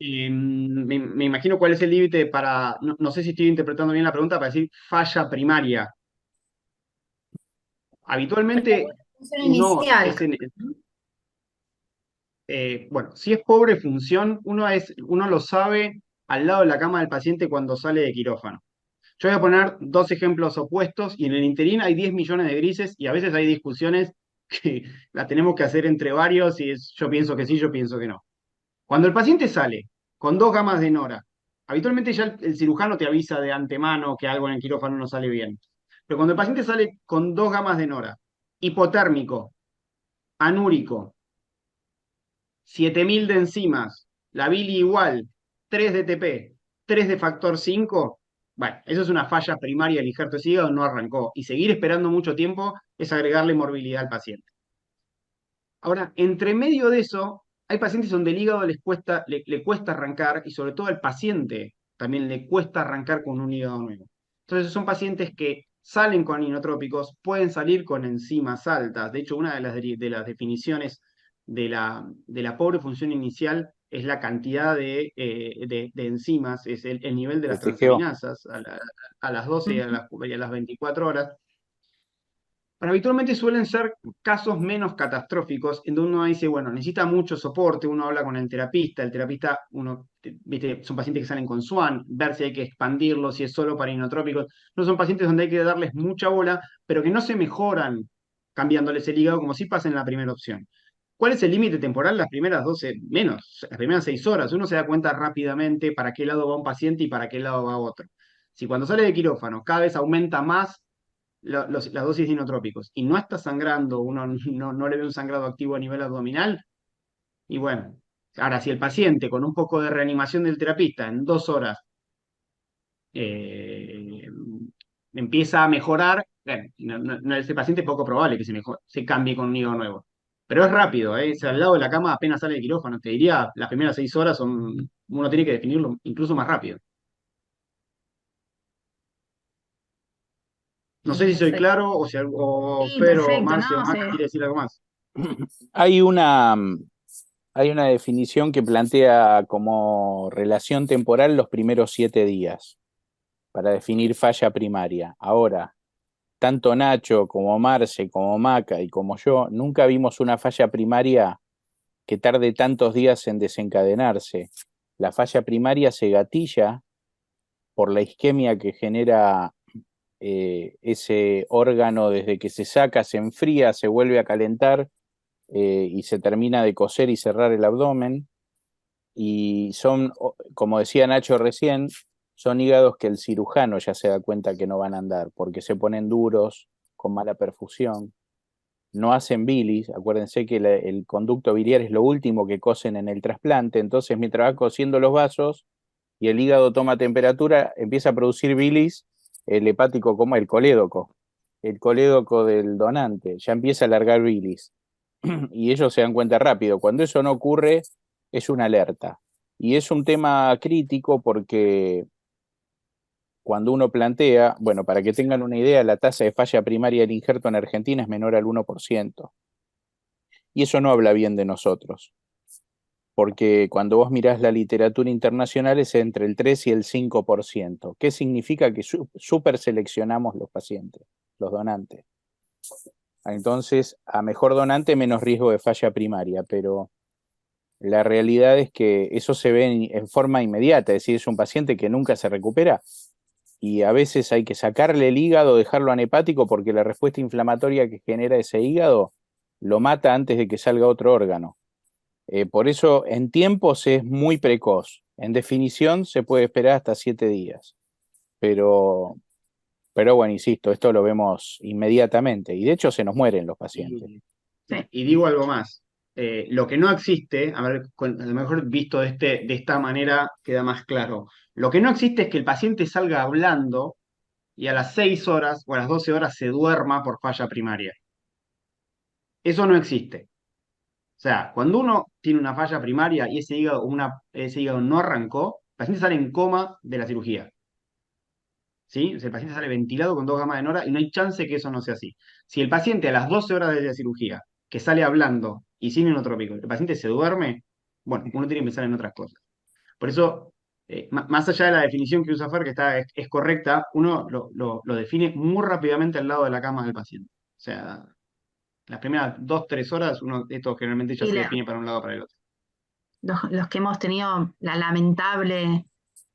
Me imagino cuál es el límite para, no sé si estoy interpretando bien la pregunta, para decir falla primaria. Habitualmente Función uno inicial. bueno, si es pobre función, uno lo sabe al lado de la cama del paciente cuando sale de quirófano. Yo voy a poner dos ejemplos opuestos y en el interín hay 10 millones de grises y a veces hay discusiones que las tenemos que hacer entre varios y yo pienso que sí, yo pienso que no. Cuando el paciente sale con 2 gamas de nora, habitualmente ya el cirujano te avisa de antemano que algo en el quirófano no sale bien. Pero cuando el paciente sale con 2 gamas de nora, hipotérmico, anúrico, 7000 de enzimas, la bili igual, 3 de TP, 3 de factor 5, bueno, eso es una falla primaria del injerto de hígado, no arrancó. Y seguir esperando mucho tiempo es agregarle morbilidad al paciente. Ahora, entre medio de eso, hay pacientes donde el hígado le cuesta arrancar y sobre todo al paciente también le cuesta arrancar con un hígado nuevo. Entonces son pacientes que salen con inotrópicos, pueden salir con enzimas altas. De hecho, una de las definiciones de la pobre función inicial es la cantidad de enzimas, es el nivel de las SGO. transaminasas a las 12 y a las 24 horas. Pero habitualmente suelen ser casos menos catastróficos, en donde uno dice, bueno, necesita mucho soporte, uno habla con el terapista, viste, son pacientes que salen con SWAN, ver si hay que expandirlo, si es solo para inotrópicos. No son pacientes donde hay que darles mucha bola, pero que no se mejoran cambiándoles el hígado como si pasa en la primera opción. ¿Cuál es el límite temporal? Las primeras 12, menos, las primeras 6 horas. Uno se da cuenta rápidamente para qué lado va un paciente y para qué lado va otro. Si cuando sale de quirófano cada vez aumenta más las dosis de inotrópicos y no está sangrando, uno no le ve un sangrado activo a nivel abdominal, y bueno, ahora si el paciente con un poco de reanimación del terapista en 2 horas eh, empieza a mejorar, bueno, ese paciente es poco probable que se cambie con un hígado nuevo. Pero es rápido, es al lado de la cama apenas sale de quirófano. Te diría, las primeras 6 horas uno tiene que definirlo incluso más rápido. No sé si soy Perfecto. claro o si algo, Sí, Pedro, perfecto, Marcio, ¿no? Max, quiere decir algo más. Hay una definición que plantea como relación temporal los primeros 7 días para definir falla primaria. Ahora, tanto Nacho como Marce, como Maca y como yo, nunca vimos una falla primaria que tarde tantos días en desencadenarse. La falla primaria se gatilla por la isquemia que genera ese órgano desde que se saca, se enfría, se vuelve a calentar y se termina de coser y cerrar el abdomen. Y son, como decía Nacho recién, son hígados que el cirujano ya se da cuenta que no van a andar, porque se ponen duros, con mala perfusión, no hacen bilis. Acuérdense que el conducto biliar es lo último que cosen en el trasplante, entonces mientras va cosiendo los vasos y el hígado toma temperatura, empieza a producir bilis el hepático, como el colédoco del donante, ya empieza a largar bilis. Y ellos se dan cuenta rápido. Cuando eso no ocurre, es una alerta. Y es un tema crítico porque cuando uno plantea, bueno, para que tengan una idea, la tasa de falla primaria del injerto en Argentina es menor al 1%. Y eso no habla bien de nosotros, porque cuando vos mirás la literatura internacional es entre el 3 y el 5%. ¿Qué significa? Que super seleccionamos los pacientes, los donantes. Entonces, a mejor donante, menos riesgo de falla primaria, pero la realidad es que eso se ve en forma inmediata, es decir, es un paciente que nunca se recupera y a veces hay que sacarle el hígado, dejarlo anhepático porque la respuesta inflamatoria que genera ese hígado lo mata antes de que salga otro órgano. Por eso en tiempos es muy precoz, en definición se puede esperar hasta 7 días, pero bueno, insisto, esto lo vemos inmediatamente y de hecho se nos mueren los pacientes. Y digo algo más. Lo que no existe, a ver, a lo mejor visto de esta manera queda más claro. Lo que no existe es que el paciente salga hablando y a las 6 horas o a las 12 horas se duerma por falla primaria. Eso no existe. O sea, cuando uno tiene una falla primaria y ese hígado no arrancó, el paciente sale en coma de la cirugía. ¿Sí? O sea, el paciente sale ventilado con 2 gamas de Nora y no hay chance que eso no sea así. Si el paciente a las 12 horas de la cirugía, que sale hablando y sin inotrópico, el paciente se duerme, bueno, uno tiene que pensar en otras cosas. Por eso, más allá de la definición que usa Fer, que es correcta, uno lo define muy rápidamente al lado de la cama del paciente. O sea, las primeras 2, 3 horas, esto generalmente ya Y se define para un lado o para el otro. los que hemos tenido la lamentable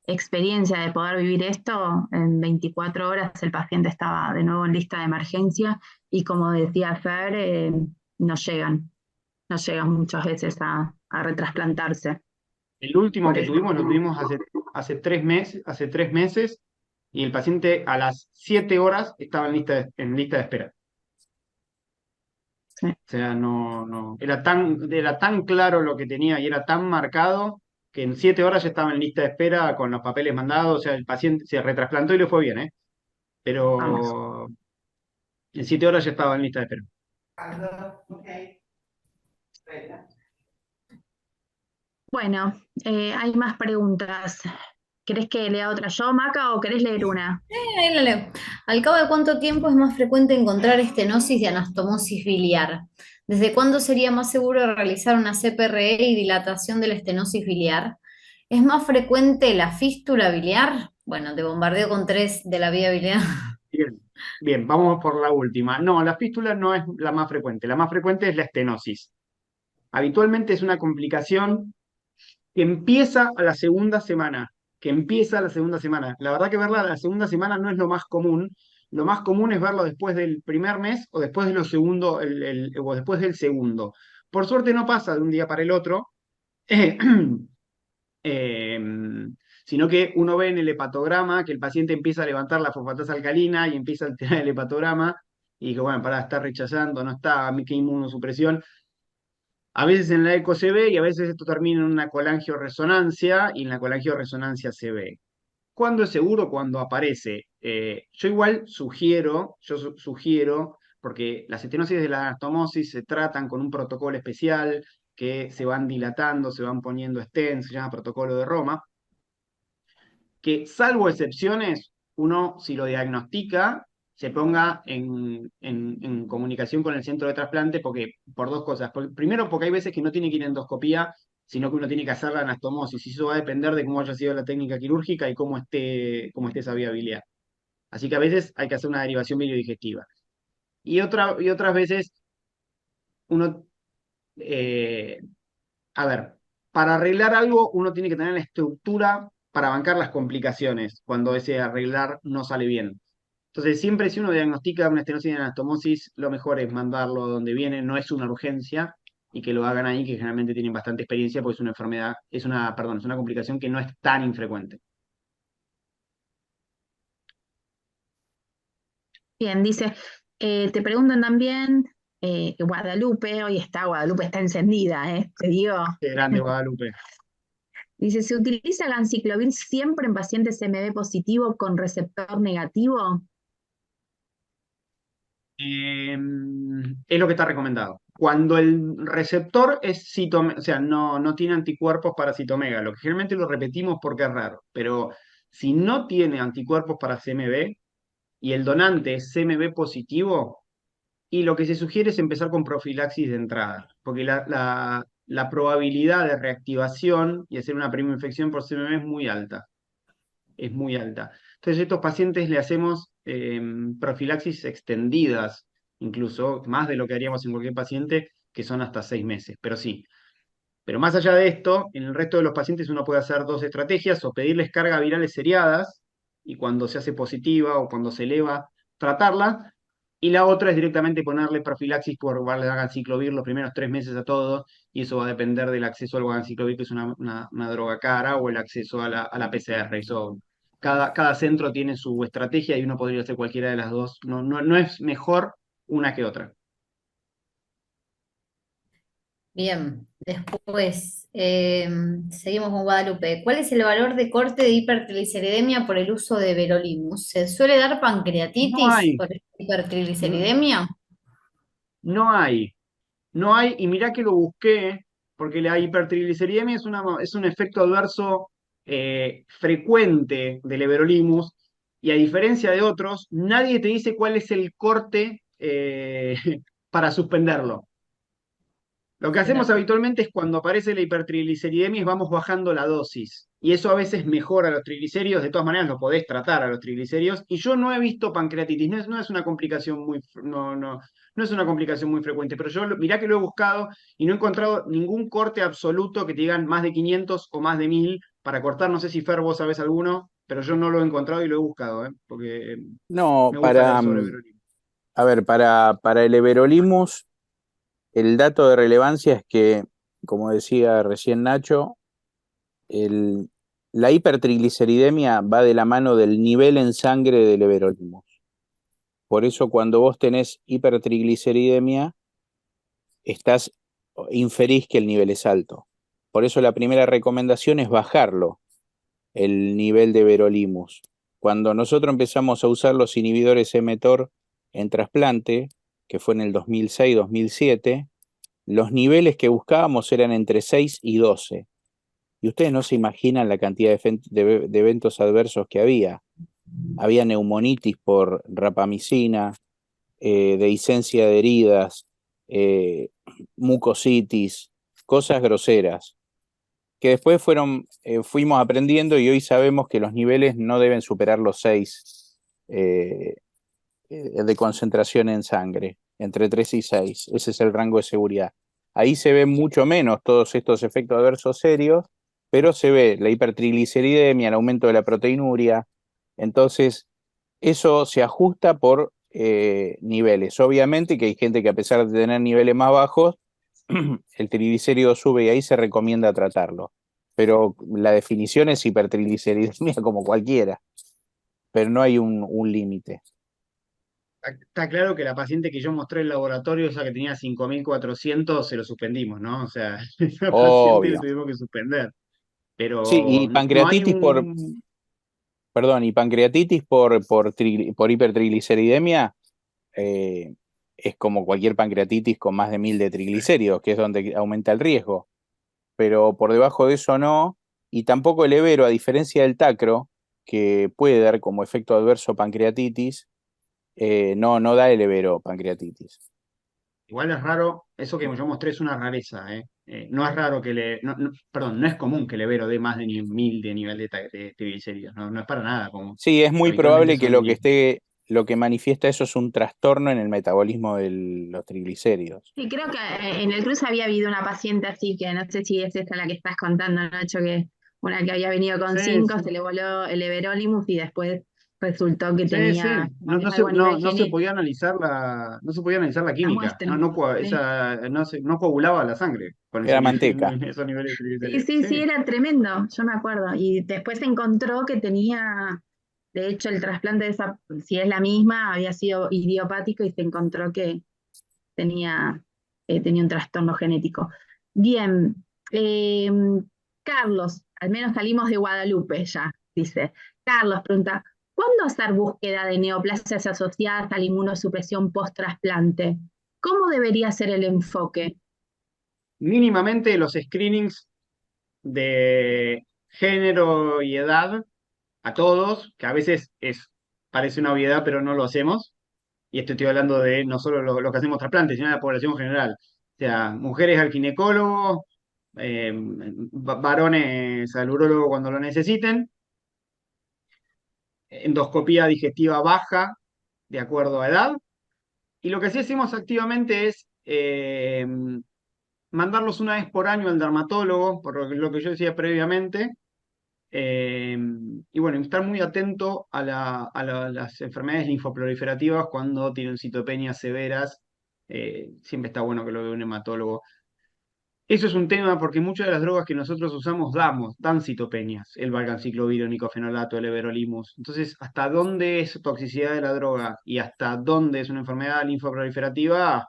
experiencia de poder vivir esto, en 24 horas el paciente estaba de nuevo en lista de emergencia y como decía Fer, no llegan muchas veces a retrasplantarse. El último Por que eso. tuvimos lo tuvimos hace 3 meses, y el paciente a las 7 horas estaba en lista de espera. Sí. O sea, no, era tan claro lo que tenía y era tan marcado que en 7 horas ya estaba en lista de espera con los papeles mandados. O sea, el paciente se retrasplantó y le fue bien, ¿eh? Vamos. Pero en 7 horas ya estaba en lista de espera. Bueno, hay más preguntas. ¿Querés que lea otra yo, Maca, o querés leer una? Ahí la leo. ¿Al cabo de cuánto tiempo es más frecuente encontrar estenosis y anastomosis biliar? ¿Desde cuándo sería más seguro realizar una CPRE y dilatación de la estenosis biliar? ¿Es más frecuente la fístula biliar? Bueno, te bombardeo con 3 de la vía biliar. Bien, bien, vamos por la última. No, la fístula no es la más frecuente. La más frecuente es la estenosis. Habitualmente es una complicación que empieza a la segunda semana, La verdad que verla a la segunda semana no es lo más común. Lo más común es verlo después del primer mes o después de lo segundo, o después del segundo. Por suerte no pasa de un día para el otro, eh, sino que uno ve en el hepatograma que el paciente empieza a levantar la fosfatasa alcalina y empieza a alterar el hepatograma y que, bueno, está rechazando, no está, qué inmunosupresión. A veces en la eco se ve y a veces esto termina en una colangioresonancia y en la colangioresonancia se ve. ¿Cuándo es seguro? Cuando aparece. Yo igual sugiero, porque las estenosis de la anastomosis se tratan con un protocolo especial que se van dilatando, se van poniendo stents, se llama protocolo de Roma, que salvo excepciones, uno si lo diagnostica, se ponga en comunicación con el centro de trasplante por 2 cosas. Primero, porque hay veces que no tiene que ir a endoscopía, sino que uno tiene que hacer la anastomosis, y eso va a depender de cómo haya sido la técnica quirúrgica y cómo esté esa viabilidad. Así que a veces hay que hacer una derivación biliodigestiva. Y otras veces uno, eh, a ver, para arreglar algo uno tiene que tener la estructura para bancar las complicaciones cuando ese arreglar no sale bien. Entonces, siempre si uno diagnostica una estenosis de anastomosis, lo mejor es mandarlo donde viene, no es una urgencia, y que lo hagan ahí, que generalmente tienen bastante experiencia, porque es una enfermedad, perdón, es una complicación que no es tan infrecuente. Bien, dice, te preguntan también, Guadalupe está encendida, te digo. Qué grande, Guadalupe. Dice, ¿se utiliza ganciclovir siempre en pacientes MB positivo con receptor negativo? Es lo que está recomendado. Cuando el receptor es o sea, no tiene anticuerpos para citomega, lo que generalmente lo repetimos porque es raro, pero si no tiene anticuerpos para CMV y el donante es CMV positivo, y lo que se sugiere es empezar con profilaxis de entrada, porque la probabilidad de reactivación y hacer una primera infección por CMV es muy alta, es muy alta. Entonces, a estos pacientes le hacemos profilaxis extendidas, incluso más de lo que haríamos en cualquier paciente, que son hasta 6 meses, pero sí. Pero más allá de esto, en el resto de los pacientes uno puede hacer dos estrategias, o pedirles cargas virales seriadas, y cuando se hace positiva o cuando se eleva, tratarla, y la otra es directamente ponerle profilaxis por ganciclovir los primeros 3 meses a todos, y eso va a depender del acceso al ganciclovir, que es una droga cara, o el acceso a la PCR. Eso, cada centro tiene su estrategia y uno podría hacer cualquiera de las dos. No es mejor una que otra. Bien, después seguimos con Guadalupe. ¿Cuál es el valor de corte de hipertrigliceridemia por el uso de Verolimus? ¿Se suele dar No pancreatitis hay, por no, hipertrigliceridemia? no hay. No hay, y mirá que lo busqué, porque la hipertrigliceridemia es un efecto adverso frecuente del everolimus, y a diferencia de otros, nadie te dice cuál es el corte para suspenderlo. Lo que hacemos Claro. habitualmente es cuando aparece la hipertrigliceridemia es vamos bajando la dosis. Y eso a veces mejora los triglicéridos, de todas maneras lo podés tratar a los triglicéridos. Y yo no he visto pancreatitis, no es una complicación no es una complicación muy frecuente, pero mirá que lo he buscado y no he encontrado ningún corte absoluto que te digan más de 500 o más de 1000 para cortar. No sé si Fer, vos sabés alguno, pero yo no lo he encontrado y lo he buscado, porque No, me gusta leer sobre Veronique. a ver, para el everolimus, el dato de relevancia es que, como decía recién Nacho, el, la hipertrigliceridemia va de la mano del nivel en sangre del everolimus. Por eso cuando vos tenés hipertrigliceridemia, inferís que el nivel es alto. Por eso la primera recomendación es bajarlo, el nivel de verolimus. Cuando nosotros empezamos a usar los inhibidores mTOR en trasplante, que fue en el 2006-2007, los niveles que buscábamos eran entre 6 y 12. Y ustedes no se imaginan la cantidad de eventos adversos que había. Había neumonitis por rapamicina, dehiscencia de heridas, mucositis, cosas groseras, que después fuimos aprendiendo y hoy sabemos que los niveles no deben superar los 6 de concentración en sangre, entre 3 y 6. Ese es el rango de seguridad. Ahí se ven mucho menos todos estos efectos adversos serios, pero se ve la hipertrigliceridemia, el aumento de la proteinuria. Entonces, eso se ajusta por niveles. Obviamente que hay gente que a pesar de tener niveles más bajos, el triglicérido sube y ahí se recomienda tratarlo. Pero la definición es hipertrigliceridemia como cualquiera, pero no hay un límite. Está claro que la paciente que yo mostré en el laboratorio, esa que tenía 5400, se lo suspendimos, ¿no? O sea, esa paciente le Obvio. tuvimos que suspender. Sí, Pero y no hay pancreatitis perdón, y pancreatitis por hipertrigliceridemia eh, es como cualquier pancreatitis con más de 1000 de triglicéridos, que es donde aumenta el riesgo. Pero por debajo de eso no, y tampoco el evero, a diferencia del tacro, que puede dar como efecto adverso pancreatitis, no da el evero pancreatitis. igual es raro, eso que yo mostré es una rareza, ¿eh? No es raro perdón, no es común que el Evero dé más de 1000 de nivel de triglicéridos, no es para nada común. Sí, es muy Habitualmente probable que son lo que manifiesta eso es un trastorno en el metabolismo de los triglicéridos. Sí, creo que en el cruce había habido una paciente así, que no sé si es esta la que estás contando, Nacho, que una que había venido con Sí, 5 sí. se le voló el everolimus y después resultó que Sí, tenía no, no se, algo a nivel no se genético, podía analizar no se podía analizar la la química, muestra. Sí. no coagulaba la sangre con Era manteca. esos niveles de Sí, triglicéridos. sí, sí, Sí. era tremendo, yo me acuerdo. Y después se encontró que tenía, de hecho, el trasplante de esa, si es la misma, había sido idiopático y se encontró que tenía, tenía un trastorno genético. Bien, eh, Carlos, al menos salimos de Guadalupe ya, dice. Carlos pregunta, ¿cuándo hacer búsqueda de neoplasias asociadas a la inmunosupresión post-trasplante? ¿Cómo debería ser el enfoque? Mínimamente los screenings de género y edad a todos, que a veces parece una obviedad, pero no lo hacemos. Y esto estoy hablando de no solo los que hacemos trasplantes, sino de la población general. O sea, mujeres al ginecólogo, varones al urólogo cuando lo necesiten, endoscopía digestiva baja de acuerdo a edad. Y lo que sí hacemos activamente es mandarlos una vez por año al dermatólogo, por lo que yo decía previamente. Eh, y bueno, estar muy atento a las enfermedades linfoproliferativas cuando tienen citopenias severas. Siempre está bueno que lo vea un hematólogo. Eso es un tema porque muchas de las drogas que nosotros usamos dan citopenias. El valganciclovir, el nicofenolato, el everolimus. Entonces, ¿hasta dónde es toxicidad de la droga y hasta dónde es una enfermedad linfoproliferativa?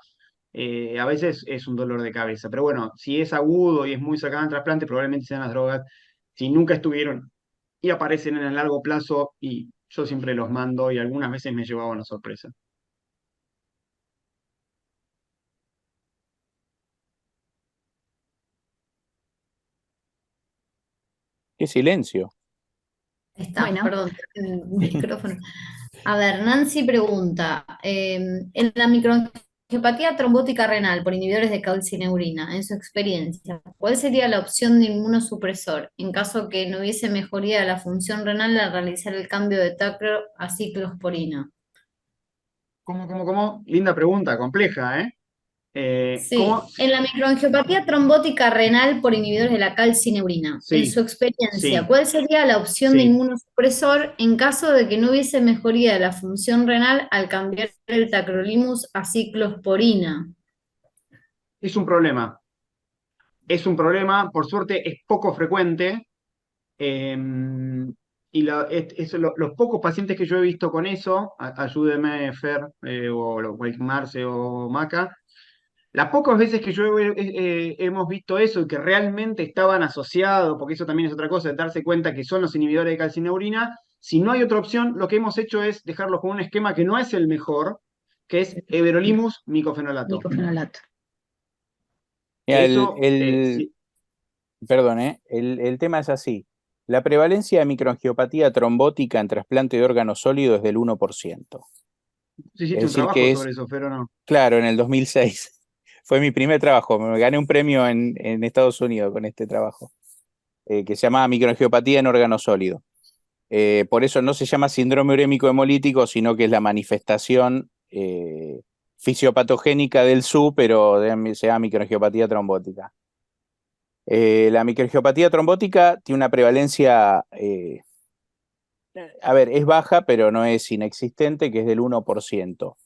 A veces es un dolor de cabeza. Pero bueno, si es agudo y es muy cercano al trasplante, probablemente sean las drogas. Si nunca estuvieron y aparecen en el largo plazo, y yo siempre los mando y algunas veces me llevaba una sorpresa. Qué silencio. Está, Bueno, perdón, el micrófono. A ver, Nancy pregunta, en la microangiopatía trombótica renal por inhibidores de calcineurina, en su experiencia, ¿cuál sería la opción de inmunosupresor en caso que no hubiese mejoría de la función renal al realizar el cambio de tacro a ciclosporina? ¿Cómo? Linda pregunta, compleja, ¿eh? Sí, ¿Cómo? en la microangiopatía trombótica renal por inhibidores de la calcineurina, en su Sí, experiencia, sí, ¿cuál sería la opción de sí. inmunosupresor en caso de que no hubiese mejoría de la función renal al cambiar el tacrolimus a ciclosporina? Es un problema. Es un problema, por suerte es poco frecuente. eh, y los pocos pacientes que yo he visto con eso, ayúdeme Fer, o Marce o Maca, las pocas veces que hemos visto eso y que realmente estaban asociados, porque eso también es otra cosa, de darse cuenta que son los inhibidores de calcineurina, si no hay otra opción, lo que hemos hecho es dejarlos con un esquema que no es el mejor, que es everolimus micofenolato. micofenolato. Mira, Eso, sí, perdón, el tema es así. La prevalencia de microangiopatía trombótica en trasplante de órgano sólido es del 1%. ¿tú Es hiciste un decir, trabajo que es, sobre eso, Fer, o no? claro, en el 2006. Fue mi primer trabajo. Me gané un premio en Estados Unidos con este trabajo, que se llamaba microangiopatía en órgano sólido. Por eso no se llama síndrome urémico hemolítico, sino que es la manifestación fisiopatogénica del SU, pero se llama microangiopatía trombótica. La microangiopatía trombótica tiene una prevalencia, a ver, es baja, pero no es inexistente, que es del 1%.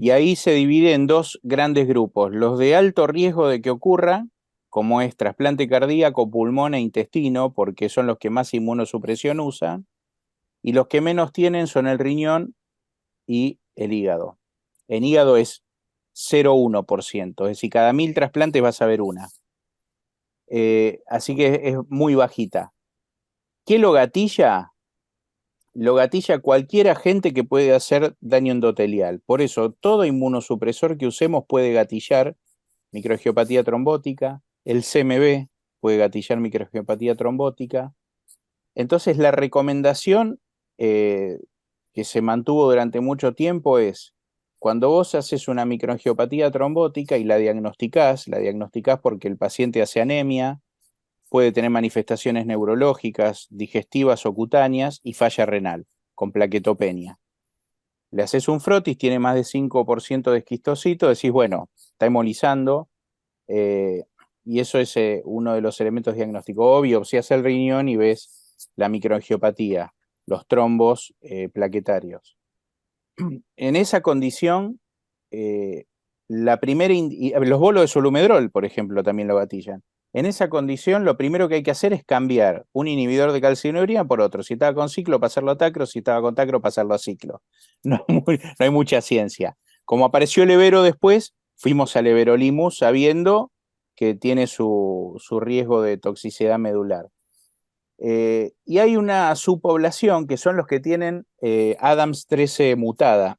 Y ahí se divide en dos grandes grupos, los de alto riesgo de que ocurra, como es trasplante cardíaco, pulmón e intestino, porque son los que más inmunosupresión usan, y los que menos tienen son el riñón y el hígado. En hígado es 0,1%, es decir, cada 1000 trasplantes vas a ver una. Así que es muy bajita. ¿Qué lo gatilla? Lo gatilla cualquier agente que puede hacer daño endotelial. Por eso, todo inmunosupresor que usemos puede gatillar microangiopatía trombótica, el CMV puede gatillar microangiopatía trombótica. Entonces, la recomendación que se mantuvo durante mucho tiempo es, cuando vos haces una microangiopatía trombótica y la diagnosticás porque el paciente hace anemia, puede tener manifestaciones neurológicas, digestivas o cutáneas y falla renal, con plaquetopenia. Le haces un frotis, tiene más de 5% de esquistocito, decís, bueno, está hemolizando, y eso es uno de los elementos diagnósticos. O biopsias el riñón y ves la microangiopatía. los trombos plaquetarios. En esa condición, los bolos de solumedrol, por ejemplo, también lo gatillan. En esa condición, lo primero que hay que hacer es cambiar un inhibidor de calcinuria por otro. Si estaba con ciclo, pasarlo a tacro. Si estaba con tacro, pasarlo a ciclo. No hay mucha ciencia. Como apareció el Evero después, fuimos al everolimus sabiendo que tiene su riesgo de toxicidad medular. Y hay una subpoblación que son los que tienen Adams 13 mutada,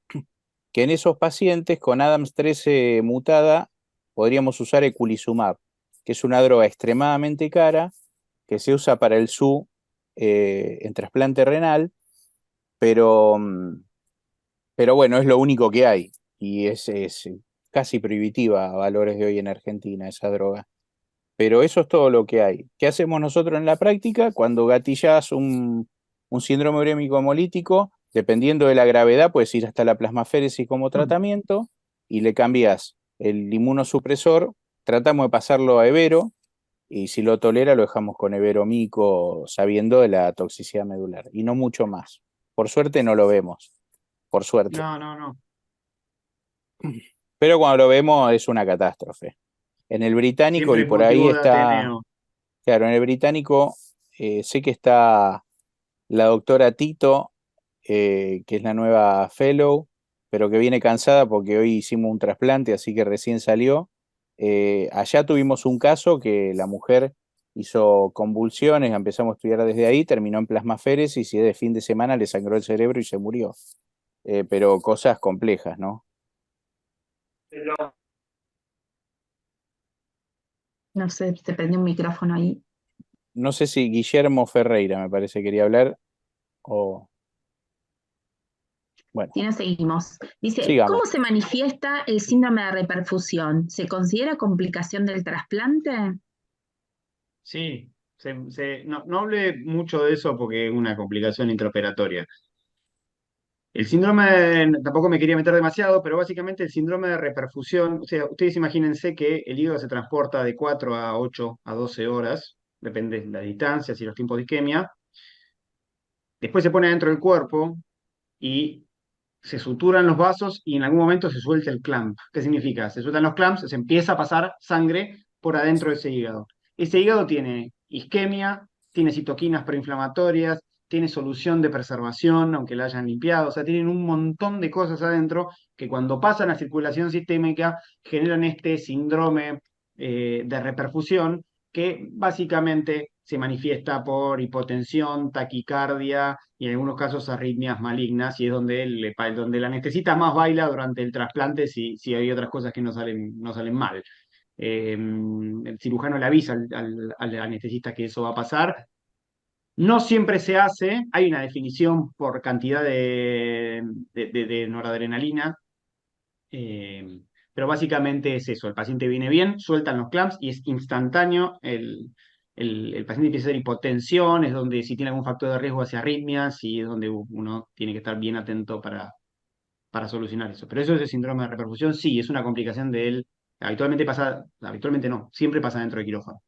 que en esos pacientes con Adams 13 mutada podríamos usar eculizumab, que es una droga extremadamente cara, que se usa para el SU en trasplante renal, pero bueno, es lo único que hay, y es casi prohibitiva a valores de hoy en Argentina esa droga. Pero eso es todo lo que hay. ¿Qué hacemos nosotros en la práctica? Cuando gatillás un síndrome urémico hemolítico, dependiendo de la gravedad, puedes ir hasta la plasmaféresis como tratamiento y le cambias el inmunosupresor, tratamos de pasarlo a Evero y si lo tolera lo dejamos con Everomico sabiendo de la toxicidad medular y no mucho más. Por suerte no lo vemos, por suerte. No. Pero cuando lo vemos es una catástrofe. En el británico, Siempre y es por ahí motivo de está, Ateneo. claro, en el británico sé que está la doctora Tito, que es la nueva fellow, pero que viene cansada porque hoy hicimos un trasplante, así que recién salió. Allá tuvimos un caso que la mujer hizo convulsiones, empezamos a estudiar desde ahí, terminó en plasmaféresis y de fin de semana le sangró el cerebro y se murió. Pero cosas complejas, ¿no? No sé, se prendió un micrófono ahí. No sé si Guillermo Ferreira me parece que quería hablar o... Bueno, Si no, seguimos. Dice, sigamos. ¿cómo se manifiesta el síndrome de reperfusión? ¿Se considera complicación del trasplante? Sí, no hablé mucho de eso porque es una complicación intraoperatoria. El síndrome, tampoco me quería meter demasiado, pero básicamente el síndrome de reperfusión, o sea, ustedes imagínense que el hígado se transporta de 4 a 8 a 12 horas, depende de las distancias y los tiempos de isquemia, después se pone dentro del cuerpo y se suturan los vasos y en algún momento se suelta el clamp. ¿Qué significa? Se sueltan los clamps, se empieza a pasar sangre por adentro de ese hígado. Ese hígado tiene isquemia, tiene citoquinas preinflamatorias, tiene solución de preservación, aunque la hayan limpiado, o sea, tienen un montón de cosas adentro que cuando pasan a circulación sistémica generan este síndrome de reperfusión que básicamente se manifiesta por hipotensión, taquicardia y en algunos casos arritmias malignas, y es donde donde el anestesista más baila durante el trasplante si hay otras cosas que no salen mal. El cirujano le avisa al anestesista que eso va a pasar. No siempre se hace, hay una definición por cantidad de noradrenalina, eh, pero básicamente es eso, el paciente viene bien, sueltan los clamps y es instantáneo, el paciente empieza a hacer hipotensión, es donde si tiene algún factor de riesgo hacia arritmias y es donde uno tiene que estar bien atento para solucionar eso. Pero eso es el síndrome de reperfusión, sí, es una complicación de él, habitualmente no, siempre pasa dentro de quirófano.